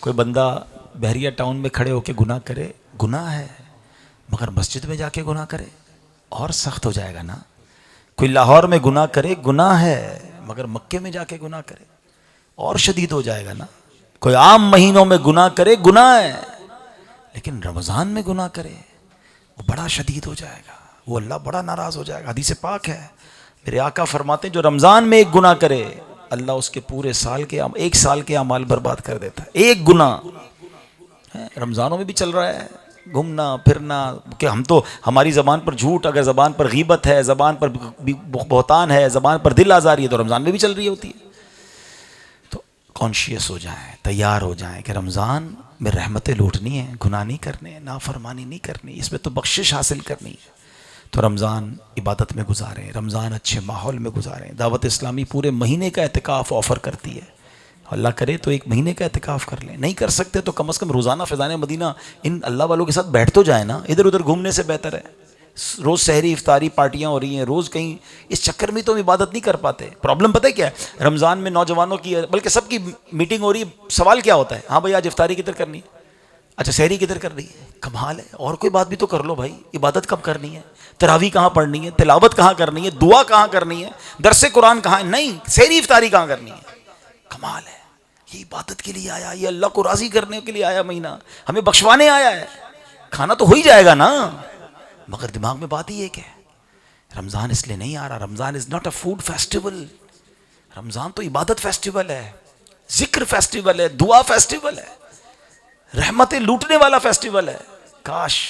کوئی بندہ بحریہ ٹاؤن میں کھڑے ہو کے گناہ کرے، گناہ ہے، مگر مسجد میں جا کے گناہ کرے اور سخت ہو جائے گا نا. کوئی لاہور میں گناہ کرے، گناہ ہے، مگر مکے میں جا کے گناہ کرے اور شدید ہو جائے گا نا. کوئی عام مہینوں میں گناہ کرے، گناہ ہے، لیکن رمضان میں گناہ کرے وہ بڑا شدید ہو جائے گا، وہ اللہ بڑا ناراض ہو جائے گا. حدیث پاک ہے، میرے آقا فرماتے ہیں جو رمضان میں ایک گناہ کرے اللہ اس کے پورے سال کے ایک سال کے اعمال برباد کر دیتا ہے. ایک گناہ رمضانوں میں بھی چل رہا ہے، گھومنا پھرنا، کہ ہم تو ہماری زبان پر جھوٹ، اگر زبان پر غیبت ہے، زبان پر بہتان ہے، زبان پر دل آزاری ہے، تو رمضان میں بھی چل رہی ہوتی ہے. تو کانشیس ہو جائیں، تیار ہو جائیں کہ رمضان میں رحمتیں لوٹنی ہیں، گناہ نہیں کرنے، نافرمانی نہیں کرنی، اس میں تو بخشش حاصل کرنی ہے. تو رمضان عبادت میں گزاریں، رمضان اچھے ماحول میں گزاریں. دعوت اسلامی پورے مہینے کا اعتکاف آفر کرتی ہے. اللہ کرے تو ایک مہینے کا اعتکاف کر لیں، نہیں کر سکتے تو کم از کم روزانہ فیضان مدینہ ان اللہ والوں کے ساتھ بیٹھ تو جائیں نا. ادھر ادھر گھومنے سے بہتر ہے. روز سحری افطاری پارٹیاں ہو رہی ہیں، روز کہیں، اس چکر میں تو ہم عبادت نہیں کر پاتے. پرابلم پتہ ہے کیا ہے؟ رمضان میں نوجوانوں کی بلکہ سب کی میٹنگ ہو رہی ہے، سوال کیا ہوتا ہے؟ ہاں بھائی آج افطاری کدھر کرنی ہے؟ اچھا سحری کدھر کر رہی ہے؟ کمال ہے. اور کوئی بات بھی تو کر لو بھائی. عبادت کب کرنی ہے؟ تراویح کہاں پڑھنی ہے؟ تلاوت کہاں کرنی ہے؟ دعا کہاں کرنی ہے؟ درس قرآن کہاں ہے؟ نہیں، سحری افطاری کہاں کرنی ہے؟ کمال ہے. یہ عبادت کے لیے آیا، یہ اللہ کو راضی کرنے کے لیے آیا مہینہ، ہمیں بخشوانے آیا ہے. کھانا تو ہو ہی جائے گا نا، مگر دماغ میں بات ہی ایک ہے، رمضان اس لیے نہیں آ رہا. Ramzan is not a food festival. Ramzan تو عبادت فیسٹیول ہے، ذکر فیسٹیول ہے، دعا فیسٹیول ہے، رحمتیں لوٹنے والا فیسٹیول ہے. کاش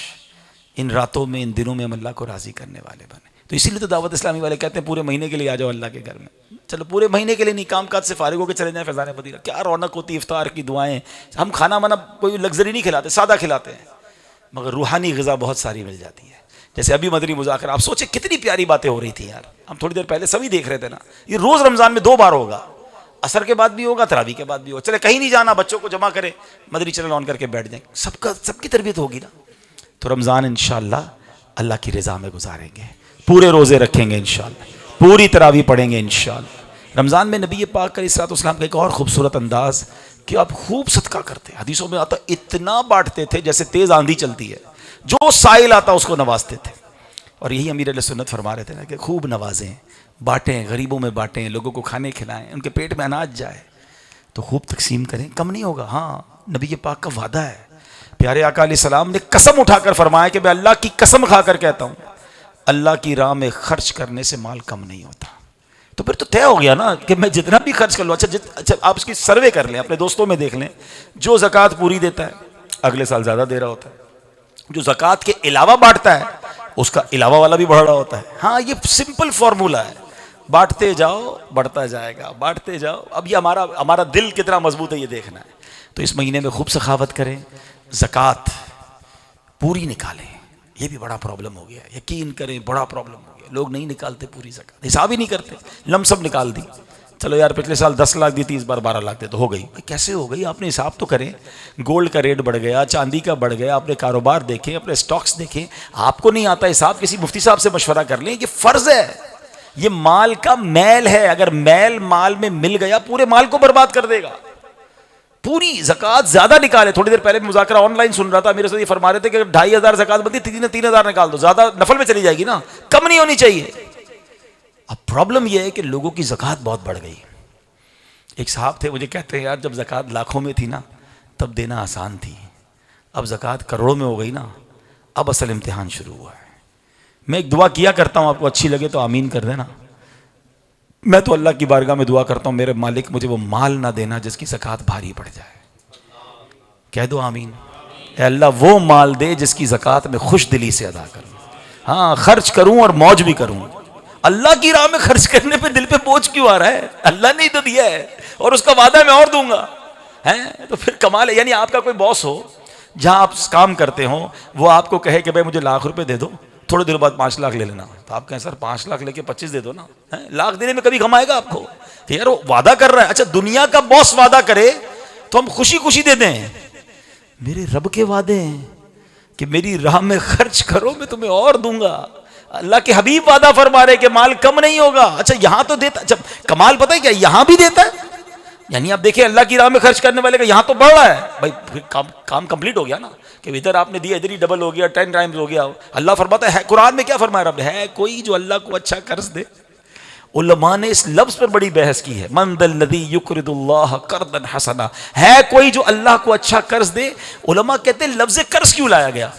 ان راتوں میں، ان دنوں میں ہم اللہ کو راضی کرنے والے بنے. تو اسی لیے تو دعوت اسلامی والے کہتے ہیں پورے مہینے کے لیے آ جاؤ اللہ کے گھر میں. چلو پورے مہینے کے لیے نہیں، کام کاج سے فارغ ہو کے چلے جائیں فیضان مدینہ. کیا رونق ہوتی ہے افطار کی دعائیں. ہم کھانا وانا کوئی لگژری نہیں کھلاتے، سادہ کھلاتے ہیں، مگر روحانی غذا بہت ساری مل جاتی ہے. جیسے ابھی مدنی مذاکرہ، آپ سوچیں کتنی پیاری باتیں ہو رہی تھی یار. ہم تھوڑی دیر پہلے سبھی دیکھ رہے تھے نا. یہ روز رمضان میں 2 بار ہوگا، عصر کے بعد بھی ہوگا، تراویح کے بعد بھی ہوگا. چلے کہیں نہیں جانا، بچوں کو جمع کرے، مدنی چینل آن کر کے بیٹھ جائیں، سب کی تربیت ہوگی نا. تو رمضان انشاءاللہ اللہ کی رضا میں گزاریں گے، پورے روزے رکھیں گے انشاءاللہ، پوری تراویح پڑھیں گے انشاءاللہ. رمضان میں نبی پاک علیہ الصلوۃ والسلام کا ایک اور خوبصورت انداز کہ آپ خوب صدقہ کرتے. حدیثوں میں آتا اتنا بانٹتے تھے جیسے تیز آندھی چلتی ہے، جو سائل آتا اس کو نوازتے تھے. اور یہی امیر علیہ سنت فرما رہے تھے نا کہ خوب نوازیں، بانٹیں، غریبوں میں بانٹیں، لوگوں کو کھانے کھلائیں، ان کے پیٹ میں اناج جائے تو خوب تقسیم کریں، کم نہیں ہوگا. ہاں نبی پاک کا وعدہ ہے. پیارے آقا علیہ السلام نے قسم اٹھا کر فرمایا کہ میں اللہ کی قسم کھا کر کہتا ہوں اللہ کی راہ میں خرچ کرنے سے مال کم نہیں ہوتا. تو پھر تو طے ہو گیا نا کہ میں جتنا بھی خرچ کر لوں. اچھا آپ اس کی سروے کر لیں، اپنے دوستوں میں دیکھ لیں، جو زکوٰۃ پوری دیتا ہے اگلے سال زیادہ دے رہا ہوتا ہے، جو زکوٰۃ کے علاوہ بانٹتا ہے اس کا علاوہ والا بھی بڑھ رہا ہوتا ہے. ہاں یہ سمپل فارمولہ ہے، بانٹتے جاؤ بڑھتا جائے گا، بانٹتے جاؤ. اب یہ ہمارا دل کتنا مضبوط ہے یہ دیکھنا ہے. تو اس مہینے میں خوب سخاوت کریں، زکوٰۃ پوری نکالیں. یہ بھی بڑا پرابلم ہو گیا ہے، یقین کریں بڑا پرابلم ہو گیا. لوگ نہیں نکالتے پوری زکوٰۃ، حساب ہی نہیں کرتے، لم سم نکال دی. چلو یار پچھلے سال 10 لاکھ دی تھی، اس بار 12 لاکھ دے تو ہو گئی. کیسے ہو گئی؟ آپ نے حساب تو کریں. گولڈ کا ریٹ بڑھ گیا، چاندی کا بڑھ گیا، اپنے کاروبار دیکھیں، اپنے سٹاکس دیکھیں. آپ کو نہیں آتا حساب، کسی مفتی صاحب سے مشورہ کر لیں. یہ فرض ہے، یہ مال کا میل ہے. اگر میل مال میں مل گیا پورے مال کو برباد کر دے گا. پوری زکوٰۃ زیادہ نکالے. تھوڑی دیر پہلے مذاکرہ آن لائن سن رہا تھا، میرے سے یہ فرما رہے تھے کہ 2,500 زکوٰۃ بنتی، 3,000 نکال دو، زیادہ نفل میں چلی جائے گی نا، کم نہیں ہونی چاہیے. اب پرابلم یہ ہے کہ لوگوں کی زکوٰۃ بہت بڑھ گئی. ایک صاحب تھے مجھے کہتے ہیں یار جب زکوٰۃ لاکھوں میں تھی نا تب دینا آسان تھی، اب زکوٰۃ کروڑوں میں ہو گئی نا، اب اصل امتحان شروع ہوا ہے. میں ایک دعا کیا کرتا ہوں، آپ کو اچھی لگے تو آمین کر دینا. میں تو اللہ کی بارگاہ میں دعا کرتا ہوں میرے مالک مجھے وہ مال نہ دینا جس کی زکوٰۃ بھاری پڑ جائے. کہہ دو آمین. اے اللہ وہ مال دے جس کی زکوٰۃ میں خوش دلی سے ادا کروں. ہاں خرچ کروں اور موج بھی کروں. اللہ کی راہ میں خرچ کرنے پہ دل پہ بوجھ کیوں آ رہا ہے؟ اللہ نے ہی تو دیا ہے اور اس کا وعدہ میں اور دوں گا. تو پھر کمال ہے. یعنی آپ کا کوئی باس ہو جہاں آپ کام کرتے ہوں وہ آپ کو کہے کہ بھائی مجھے ₹1,00,000 دے دو، تھوڑے دیر بعد 5 لاکھ لے لینا، تو آپ کہیں سر 5 لاکھ لے کے 25 دے دو نا، لاکھ دینے میں کبھی کمائے گا آپ کو؟ کہ یار وہ وعدہ کر رہا ہے. اچھا دنیا کا باس وعدہ کرے تو ہم خوشی خوشی دے دیں، میرے رب کے وعدے ہیں کہ میری راہ میں خرچ کرو میں تمہیں اور دوں گا. اللہ کے حبیب وعدہ فرما رہے کہ مال کم نہیں ہوگا. اچھا یہاں تو دیتا، اچھا کمال پتہ ہے کیا، یہاں بھی دیتا ہے. یعنی آپ دیکھیں اللہ کی راہ میں خرچ کرنے والے کا یہاں تو بڑھ رہا ہے بھائی، کام کمپلیٹ ہو گیا نا، کہ ادھر آپ نے دیا ادھر ہی ڈبل ہو گیا، 10 ٹائمز ہو گیا. اللہ فرماتا ہے قرآن میں کیا فرمایا رب نے، ہے کوئی جو اللہ کو اچھا قرض دے. علماء نے اس لفظ پر بڑی بحث کی ہے، من ذا الذی یقرض اللہ قرضا حسنا، ہے کوئی جو اللہ کو اچھا قرض دے. علماء کہتے ہیں لفظ قرض کیوں لایا گیا؟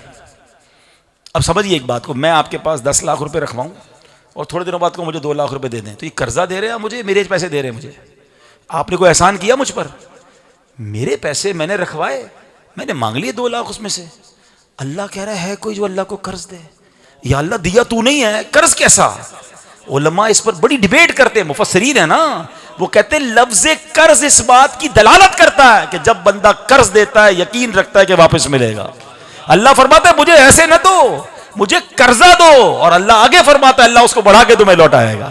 اب سمجھیے ایک بات کو، میں آپ کے پاس 10 لاکھ روپے رکھواؤں اور تھوڑے دنوں بعد کو مجھے 2 لاکھ روپے دے دیں، تو یہ قرضہ دے رہے ہیں مجھے، میرے پیسے دے رہے ہیں مجھے؟ آپ نے کوئی احسان کیا مجھ پر؟ میرے پیسے میں نے رکھوائے، میں نے مانگ لیے 2 لاکھ اس میں سے. اللہ کہہ رہا ہے کوئی جو اللہ کو قرض دے. یا اللہ دیا تو نہیں ہے، قرض کیسا؟ علماء اس پر بڑی ڈیبیٹ کرتے ہیں، مفسرین ہیں نا، وہ کہتے ہیں لفظ قرض اس بات کی دلالت کرتا ہے کہ جب بندہ قرض دیتا ہے یقین رکھتا ہے کہ واپس ملے گا. اللہ فرماتا ہے مجھے ایسے نہ دو، مجھے قرضہ دو، اور اللہ آگے فرماتا ہے اللہ اس کو بڑھا کے تمہیں لوٹائے گا.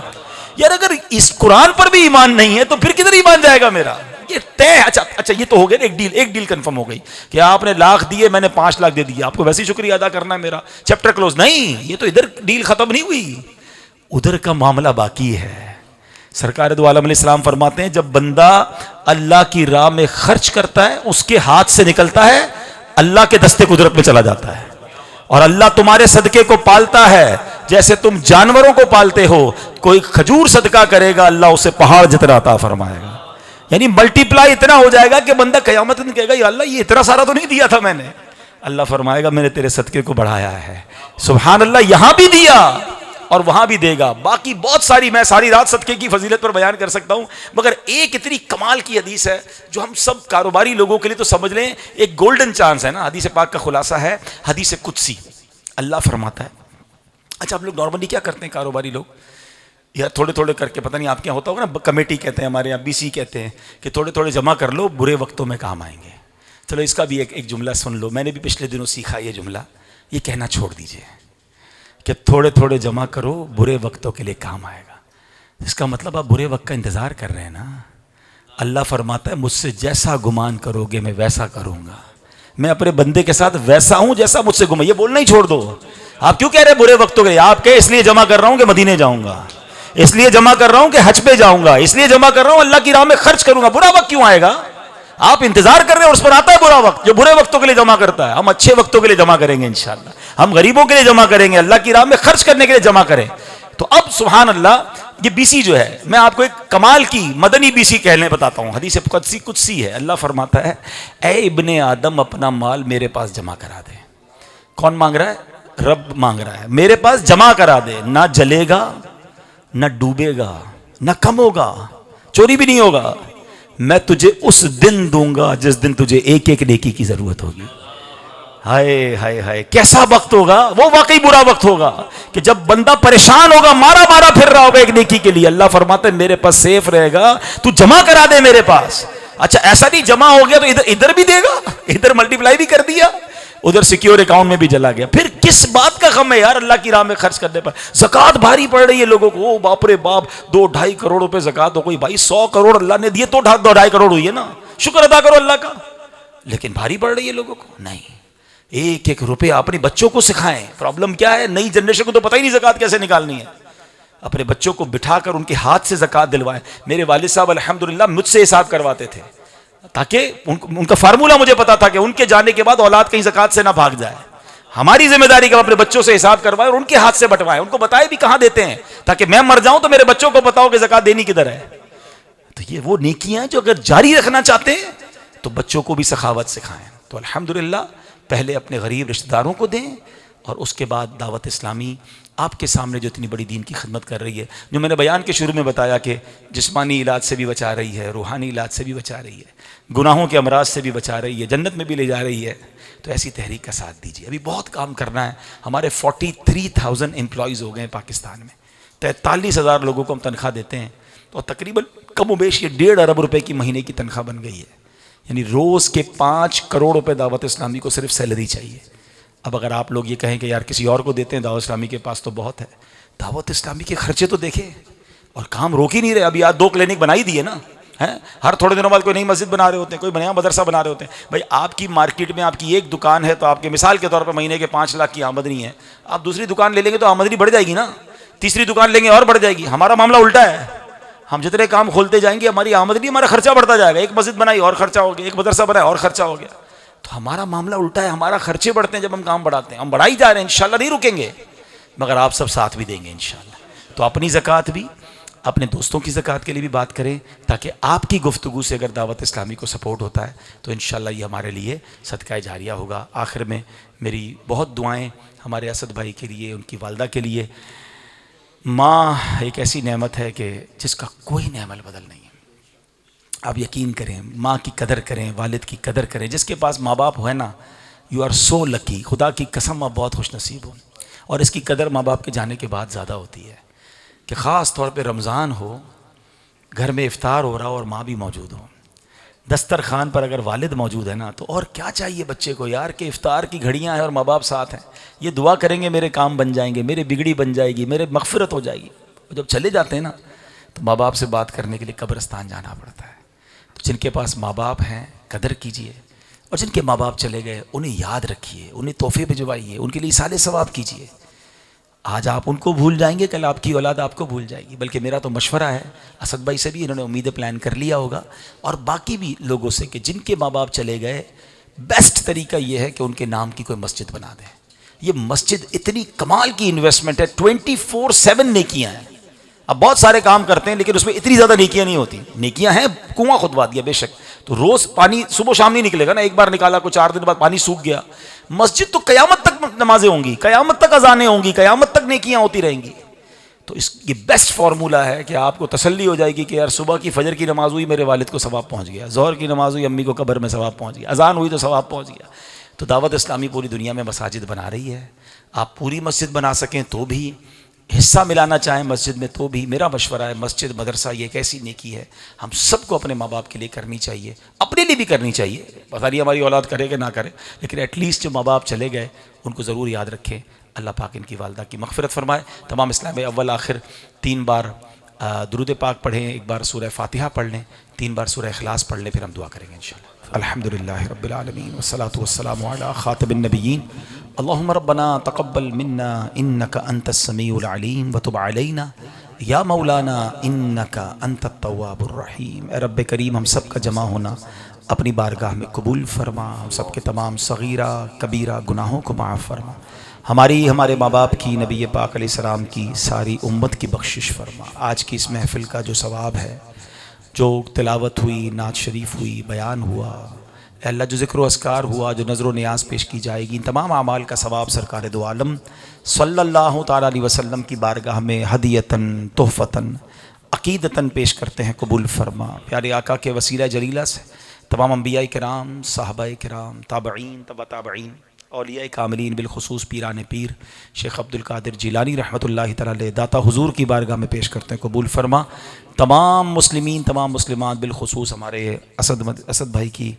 یار اگر اس قرآن پر بھی ایمان نہیں ہے تو پھر کدھر ایمان جائے گا میرا؟ یہ طے. اچھا یہ تو ہو گیا، ایک ڈیل کنفرم ہو گئی کہ آپ نے 1,00,000 دیے، میں نے 5 لاکھ دے دیے، آپ کو ویسے ہی شکریہ ادا کرنا ہے میرا، چیپٹر کلوز. نہیں، یہ تو ادھر ڈیل ختم نہیں ہوئی، ادھر کا معاملہ باقی ہے. سرکار دو عالم علیہ السلام فرماتے ہیں جب بندہ اللہ کی راہ میں خرچ کرتا ہے اس کے ہاتھ سے نکلتا ہے اللہ کے دستے قدرت میں چلا جاتا ہے، اور اللہ تمہارے صدقے کو پالتا ہے جیسے تم جانوروں کو پالتے ہو. کوئی کھجور صدقہ کرے گا اللہ اسے پہاڑ جتنا عطا فرمائے گا. یعنی ملٹی پلائی اتنا ہو جائے گا کہ بندہ قیامت میں کہے گا یا اللہ یہ اتنا سارا تو نہیں دیا تھا میں نے. اللہ فرمائے گا میں نے تیرے صدقے کو بڑھایا ہے. سبحان اللہ، یہاں بھی دیا اور وہاں بھی دے گا. باقی بہت ساری، میں ساری رات صدقے کی فضیلت پر بیان کر سکتا ہوں، مگر ایک اتنی کمال کی حدیث ہے جو ہم سب کاروباری لوگوں کے لیے تو سمجھ لیں ایک گولڈن چانس ہے نا. حدیث پاک کا خلاصہ ہے حدیث قدسی. اللہ فرماتا ہے، اچھا ہم لوگ نارملی کیا کرتے ہیں کاروباری لوگ، یا تھوڑے تھوڑے کر کے، پتہ نہیں آپ کے یہاں ہوتا ہوگا نا، کمیٹی کہتے ہیں ہمارے یہاں، BC کہتے ہیں کہ تھوڑے تھوڑے جمع کر لو برے وقتوں میں کام آئیں گے. چلو اس کا بھی ایک جملہ سن لو، میں نے بھی پچھلے دنوں سیکھا یہ جملہ، یہ کہنا چھوڑ دیجئے کہ تھوڑے تھوڑے جمع کرو برے وقتوں کے لیے کام آئے گا. اس کا مطلب آپ برے وقت کا انتظار کر رہے ہیں نا. اللہ فرماتا ہے مجھ سے جیسا گمان کرو گے میں ویسا کروں گا. میں اپنے بندے کے ساتھ ویسا ہوں جیسا مجھ سے گمان. یہ بولنا ہی چھوڑ دو. آپ کیوں کہہ رہے برے وقتوں کے لیے؟ آپ کہ اس لیے جمع کر رہا ہوں کہ مدینے جاؤں گا، اس لیے جمع کر رہا ہوں کہ حج پہ جاؤں گا، اس لیے جمع کر رہا ہوں اللہ کی راہ میں خرچ کروں گا. برا وقت کیوں آئے گا؟ آپ انتظار کر رہے ہیں اور اس پر آتا ہے برا وقت جو برے وقتوں کے لیے جمع کرتا ہے. ہم اچھے وقتوں کے لیے جمع کریں گے انشاءاللہ، ہم غریبوں کے لیے جمع کریں گے، اللہ کی راہ میں خرچ کرنے کے لیے جمع کریں. تو اب سبحان اللہ یہ BC جو ہے، میں آپ کو ایک کمال کی مدنی BC کہنے بتاتا ہوں. حدیث قدسی ہے. اللہ فرماتا ہے اے ابن آدم اپنا مال میرے پاس جمع کرا دے. کون مانگ رہا ہے؟ رب مانگ رہا ہے میرے پاس جمع کرا دے. نہ جلے گا، نہ ڈوبے گا، نہ کم ہوگا، چوری بھی نہیں ہوگا. میں تجھے اس دن دوں گا جس دن تجھے ایک ایک نیکی کی ضرورت ہوگی. ہائے ہائے ہائے کیسا وقت ہوگا وہ، واقعی برا وقت ہوگا کہ جب بندہ پریشان ہوگا، مارا مارا پھر رہا ہوگا ایک نیکی کے لیے. اللہ فرماتا ہے میرے پاس سیف رہے گا، تو جمع کرا دے میرے پاس. اچھا ایسا نہیں جمع ہو گیا تو ادھر بھی دے گا، ادھر ملٹی پلائی بھی کر دیا، ادھر سیکیور اکاؤنٹ میں بھی چلا گیا. پھر کس بات کا غم ہے یار اللہ کی راہ میں خرچ کرنے پر؟ زکوٰۃ بھاری پڑ رہی ہے لوگوں کو. او باپ رے باپ، 2-2.5 کروڑ روپے زکوٰۃ ہو گئی. بھائی 100 کروڑ اللہ نے دیے تو 2.5 کروڑ ہوئی ہے نا، شکر ادا کرو اللہ کا. لیکن بھاری پڑ رہی ہے لوگوں کو. نہیں، ایک ایک روپے اپنے بچوں کو سکھائیں. پرابلم کیا ہے، نئی جنریشن کو تو پتہ ہی نہیں زکوٰۃ کیسے نکالنی ہے. اپنے بچوں کو بٹھا کر ان کے ہاتھ سے زکوٰۃ دلوائیں. میرے والد صاحب الحمدللہ مجھ سے حساب کرواتے تھے تاکہ ان کا فارمولہ مجھے پتا تھا کہ ان کے جانے کے بعد اولاد کہیں زکوٰۃ سے نہ بھاگ جائے. ہماری ذمہ داری کہ ہم اپنے بچوں سے حساب کروائیں اور ان کے ہاتھ سے بٹوائیں، ان کو بتائے بھی کہاں دیتے ہیں تاکہ میں مر جاؤں تو میرے بچوں کو بتاؤ کہ زکوٰۃ دینی کدھر ہے. تو یہ وہ نیکیاں ہیں جو اگر جاری رکھنا چاہتے ہیں تو بچوں کو بھی سخاوت سکھائیں. تو الحمدللہ پہلے اپنے غریب رشتہ داروں کو دیں اور اس کے بعد دعوت اسلامی آپ کے سامنے جو اتنی بڑی دین کی خدمت کر رہی ہے، جو میں نے بیان کے شروع میں بتایا کہ جسمانی علاج سے بھی بچا رہی ہے، روحانی علاج سے بھی بچا رہی ہے، گناہوں کے امراض سے بھی بچا رہی ہے، جنت میں بھی لے جا رہی ہے. تو ایسی تحریک کا ساتھ دیجیے. ابھی بہت کام کرنا ہے. ہمارے 43,000 امپلائیز ہو گئے ہیں پاکستان میں. 43,000 لوگوں کو ہم تنخواہ دیتے ہیں اور تقریباً کم و بیش یہ 1.5 ارب روپے کی مہینے کی تنخواہ بن گئی ہے. یعنی روز کے 5 کروڑ روپے دعوت اسلامی کو صرف سیلری چاہیے. اب اگر آپ لوگ یہ کہیں کہ یار کسی اور کو دیتے ہیں، دعوت اسلامی کے پاس تو بہت ہے. دعوت اسلامی کے خرچے تو دیکھیں، اور کام روک ہی نہیں رہے. ابھی آج 2 کلینک بنا ہی دیے نا، ہر تھوڑے دنوں بعد کوئی نئی مسجد بنا رہے ہوتے ہیں، کوئی نیا مدرسہ بنا رہے ہوتے ہیں. بھائی آپ کی مارکیٹ میں آپ کی ایک دکان ہے تو آپ کے مثال کے طور پر مہینے کے 5 لاکھ کی آمدنی ہے. آپ دوسری دکان لے لیں گے تو آمدنی بڑھ جائے گی نا، تیسری دکان لیں گے اور بڑھ جائے گی. ہمارا معاملہ الٹا ہے، ہم جتنے کام کھولتے جائیں گے ہماری آمدنی، ہمارا خرچہ بڑھتا جائے گا. ایک مسجد بنائی اور خرچہ ہو گیا، ایک مدرسہ بنایا اور خرچہ ہو گیا. تو ہمارا معاملہ الٹا ہے، ہمارا خرچے بڑھتے ہیں جب ہم کام بڑھاتے ہیں. ہم بڑھائی جا رہے ہیں، انشاءاللہ نہیں رکیں گے، مگر آپ سب ساتھ بھی دیں گے انشاءاللہ. تو اپنی زکوٰۃ بھی، اپنے دوستوں کی زکوٰۃ کے لیے بھی بات کریں، تاکہ آپ کی گفتگو سے اگر دعوت اسلامی کو سپورٹ ہوتا ہے تو انشاءاللہ یہ ہمارے لیے صدقہ جاریہ ہوگا. آخر میں میری بہت دعائیں ہمارے اسد بھائی کے لیے، ان کی والدہ کے لیے. ماں ایک ایسی نعمت ہے کہ جس کا کوئی نعمل بدل نہیں ہے. آپ یقین کریں، ماں کی قدر کریں، والد کی قدر کریں. جس کے پاس ماں باپ ہے نا، یو آر سو لکی. خدا کی قسم آپ بہت خوش نصیب ہو. اور اس کی قدر ماں باپ کے جانے کے بعد زیادہ ہوتی ہے کہ خاص طور پہ رمضان ہو، گھر میں افطار ہو رہا ہو اور ماں بھی موجود ہو. دسترخوان پر اگر والد موجود ہے نا تو اور کیا چاہیے بچے کو یار، کہ افطار کی گھڑیاں ہیں اور ماں باپ ساتھ ہیں. یہ دعا کریں گے میرے کام بن جائیں گے، میرے بگڑی بن جائے گی، میرے مغفرت ہو جائے گی. جب چلے جاتے ہیں نا تو ماں باپ سے بات کرنے کے لیے قبرستان جانا پڑتا ہے. تو جن کے پاس ماں باپ ہیں قدر کیجئے، اور جن کے ماں باپ چلے گئے انہیں یاد رکھیے، انہیں تحفے بھجوائیے، ان کے لیے ایصال ثواب کیجئے. آج آپ ان کو بھول جائیں گے، کل آپ کی اولاد آپ کو بھول جائے گی. بلکہ میرا تو مشورہ ہے اسد بھائی سے بھی، انہوں نے امیدیں پلان کر لیا ہوگا، اور باقی بھی لوگوں سے، کہ جن کے ماں باپ چلے گئے بیسٹ طریقہ یہ ہے کہ ان کے نام کی کوئی مسجد بنا دیں. یہ مسجد اتنی کمال کی انویسٹمنٹ ہے، 24/7 نیکیاں ہیں. اب بہت سارے کام کرتے ہیں لیکن اس میں اتنی زیادہ نیکیاں نہیں ہوتی. نیکیاں ہیں، کنواں کھدوا دیا بے شک، تو روز پانی صبح شام نہیں نکلے گا نا، ایک بار نکالا کو 4 دن بعد پانی سوکھ گیا. مسجد تو قیامت تک نمازیں ہوں گی، قیامت تک اذانیں ہوں گی، قیامت تک نیکیاں ہوتی رہیں گی. تو یہ بیسٹ فارمولہ ہے کہ آپ کو تسلی ہو جائے گی کہ یار صبح کی فجر کی نماز ہوئی میرے والد کو ثواب پہنچ گیا، ظہر کی نماز ہوئی امی کو قبر میں ثواب پہنچ گیا، اذان ہوئی تو ثواب پہنچ گیا. تو دعوت اسلامی پوری دنیا میں مساجد بنا رہی ہے. آپ پوری مسجد بنا سکیں تو بھی، حصہ ملانا چاہیں مسجد میں تو بھی، میرا مشورہ ہے مسجد مدرسہ یہ ایک ایسی نیکی ہے ہم سب کو اپنے ماں باپ کے لیے کرنی چاہیے، اپنے لیے بھی کرنی چاہیے. پتہ نہیں ہماری اولاد کرے کہ نہ کرے، لیکن ایٹ لیسٹ جو ماں باپ چلے گئے ان کو ضرور یاد رکھیں. اللہ پاک ان کی والدہ کی مغفرت فرمائے. تمام اسلام اول آخر 3 بار درود پاک پڑھیں، 1 بار سورہ فاتحہ پڑھ لیں، 3 بار سورہ اخلاص پڑھ لیں، پھر ہم دعا کریں گے انشاءاللہ. الحمدللہ رب العالمین والصلاة والسلام علی خاتم النبیین. اللہم ربنا تقبل منا انک انت السمیع العلیم وتب علینا یا مولانا انک انت التواب الرحیم. اے رب کریم، ہم سب کا جمع ہونا اپنی بارگاہ میں قبول فرما. ہم سب کے تمام صغیرہ کبیرہ گناہوں کو معاف فرما. ہماری، ہمارے ماں باپ کی، نبی پاک علیہ السلام کی، ساری امت کی بخشش فرما. آج کی اس محفل کا جو ثواب ہے، جو تلاوت ہوئی، نعت شریف ہوئی، بیان ہوا، اے اللہ جو ذکر و اذکار ہوا، جو نظر و نیاز پیش کی جائے گی، ان تمام اعمال کا ثواب سرکار دو عالم صلی اللہ تعالیٰ علیہ وسلم کی بارگاہ میں ہدیتاً، تحفتاً، عقیدتاً پیش کرتے ہیں، قبول فرما. پیارے آقا کے وسیلہ جلیلہ سے تمام انبیاء کرام، صحابہ کرام، تابعین، تبع تابعین، اولیاء کاملین، بالخصوص پیران پیر شیخ عبد القادر جیلانی رحمۃ اللہ تعالی داتا حضور کی بارگاہ میں پیش کرتے ہیں، قبول فرما. تمام مسلمین، تمام مسلمات، بالخصوص ہمارے اسد بھائی کی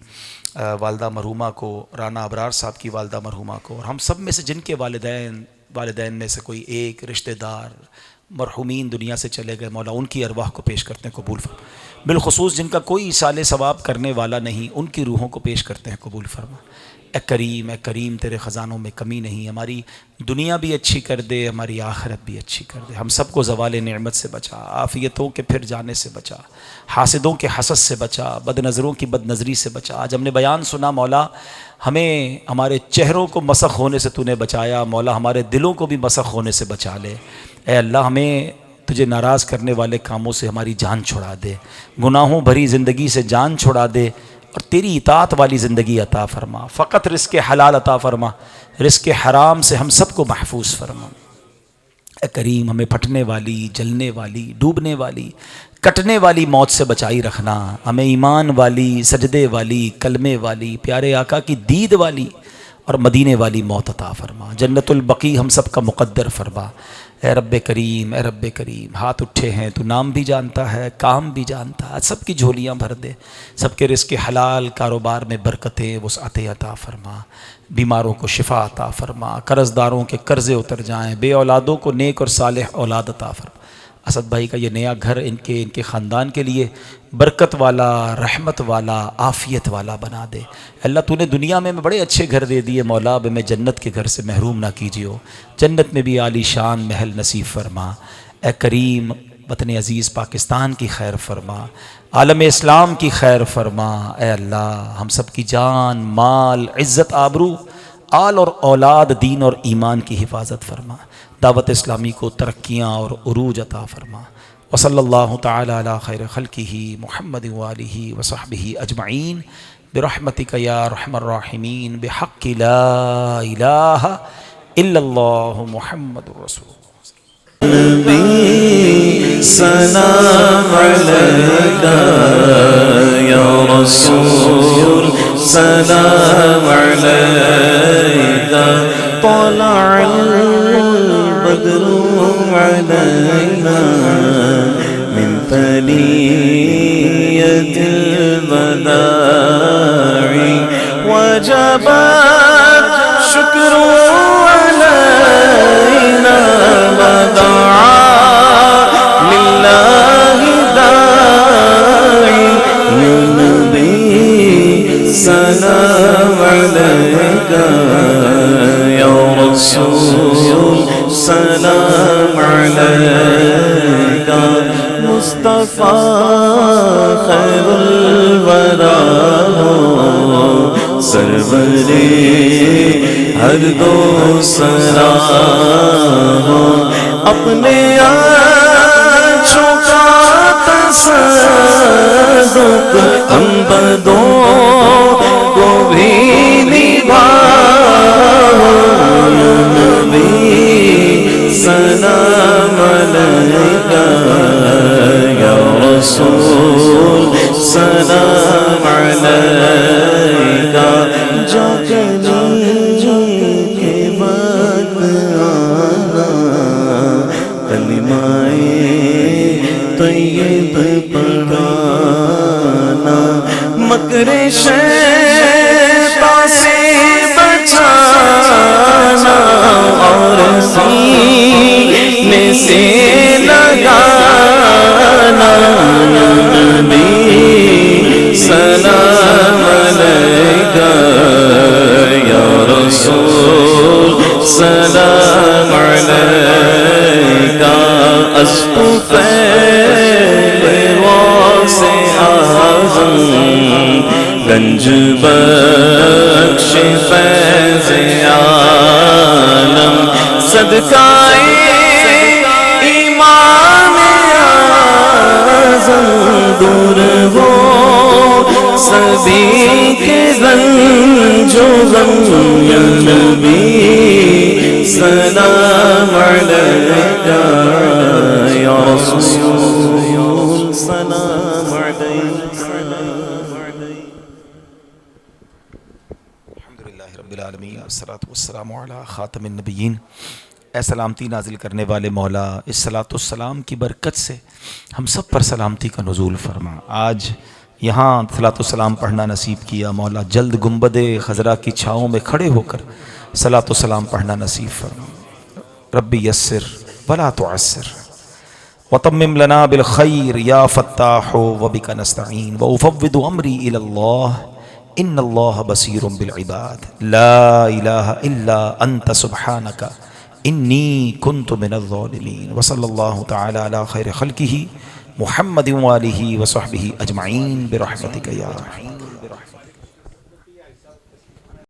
والدہ مرحومہ کو، رانا ابرار صاحب کی والدہ مرحومہ کو، اور ہم سب میں سے جن کے والدین میں سے کوئی ایک رشتہ دار مرحومین دنیا سے چلے گئے، مولا ان کی ارواح کو پیش کرتے ہیں، قبول فرما. بالخصوص جن کا کوئی ایصال ثواب کرنے والا نہیں، ان کی روحوں کو پیش کرتے ہیں، قبول فرما. اے کریم تیرے خزانوں میں کمی نہیں. ہماری دنیا بھی اچھی کر دے، ہماری آخرت بھی اچھی کر دے. ہم سب کو زوال نعمت سے بچا، عافیتوں کے پھر جانے سے بچا، حاسدوں کے حسد سے بچا، بد نظروں کی بد نظری سے بچا. آج ہم نے بیان سنا مولا، ہمیں ہمارے چہروں کو مسخ ہونے سے تو نے بچایا، مولا ہمارے دلوں کو بھی مسخ ہونے سے بچا لے. اے اللہ ہمیں تجھے ناراض کرنے والے کاموں سے ہماری جان چھڑا دے، گناہوں بھری زندگی سے جان چھڑا دے، اور تیری اطاعت والی زندگی عطا فرما. فقط رزق حلال عطا فرما، رزق حرام سے ہم سب کو محفوظ فرما. اے کریم ہمیں پھٹنے والی، جلنے والی، ڈوبنے والی، کٹنے والی موت سے بچائی رکھنا. ہمیں ایمان والی، سجدے والی، کلمے والی، پیارے آقا کی دید والی اور مدینے والی موت عطا فرما، جنت البقیع ہم سب کا مقدر فرما۔ اے رب کریم، اے رب کریم، ہاتھ اٹھے ہیں تو نام بھی جانتا ہے، کام بھی جانتا ہے، سب کی جھولیاں بھر دے، سب کے رزق حلال، کاروبار میں برکتیں وسعتیں عطا فرما، بیماروں کو شفا عطا فرما، قرض داروں کے قرضے اتر جائیں، بے اولادوں کو نیک اور صالح اولاد عطا فرما۔ اسد بھائی کا یہ نیا گھر ان کے خاندان کے لیے برکت والا، رحمت والا، عافیت والا بنا دے۔ اللہ تو نے دنیا میں بڑے اچھے گھر دے دیے مولا، اب میں جنت کے گھر سے محروم نہ کیجیو، جنت میں بھی عالی شان محل نصیب فرما۔ اے کریم، وطن عزیز پاکستان کی خیر فرما، عالم اسلام کی خیر فرما۔ اے اللہ، ہم سب کی جان، مال، عزت، آبرو، آل اور اولاد، دین اور ایمان کی حفاظت فرما، دعوت اسلامی کو ترقیاں اور عروج عطا فرما۔ وصلی اللہ تعالی علی خیر خلقہ محمد وآلہ وصحبہ اجمعین برحمتک یا ارحم الراحمین بحق لا الہ الا اللہ محمد رسول نبی سلام علیکہ یا رسول سلام علیکہ طلع البدر علینا من ثنیۃ الوداع وجب الشکر علینا ودعا للہ داعی یا نبی سلام علیکہ یا رسول سلام علیکہ مصطفیٰ خیر الورا سرور ہر دو سرا اپنے آنچوں کا تصدق ہم بدوں کو بھی نبھاؤ یا نبی سلام علیکہ یا رسول سلام علیکہ جو کے وقت آنا کلمائے طیب پڑھانا مکر شیطان سے بچانا اور سینے سے لگانا یا نبی سلام علیکہ یا رسول سلام علیکہ اسطفیل غوث اعظم گنج بخش فیض عالم صدقہ ایمان اعظم دور ہو سبھی کے رنج و غم یا نبی سلام علیکہ یا رسول سلام علیکہ۔ الحمدللہ رب العالمین والصلاة والسلام علی خاتم النبیین۔ اے سلامتی نازل کرنے والے مولا، اس صلاۃ والسلام کی برکت سے ہم سب پر سلامتی کا نزول فرما۔ آج یہاں صلاۃ والسلام پڑھنا نصیب کیا مولا، جلد گنبد خضرا کی چھاؤں میں کھڑے ہو کر صلاۃ والسلام پڑھنا نصیب فرما۔ ربی یسر ولا تعسر وتمم لنا بالخیر یا فتاح وبک نستعین وافوض امری الی اللہ ان اللہ بصیر بالعباد لا الہ الا انت سبحانک انی کنت من الظالمین وصلی اللہ تعالی علی خیر خلقہ محمد وآلہ وصحبہ اجمعین برحمتک یا رحیم۔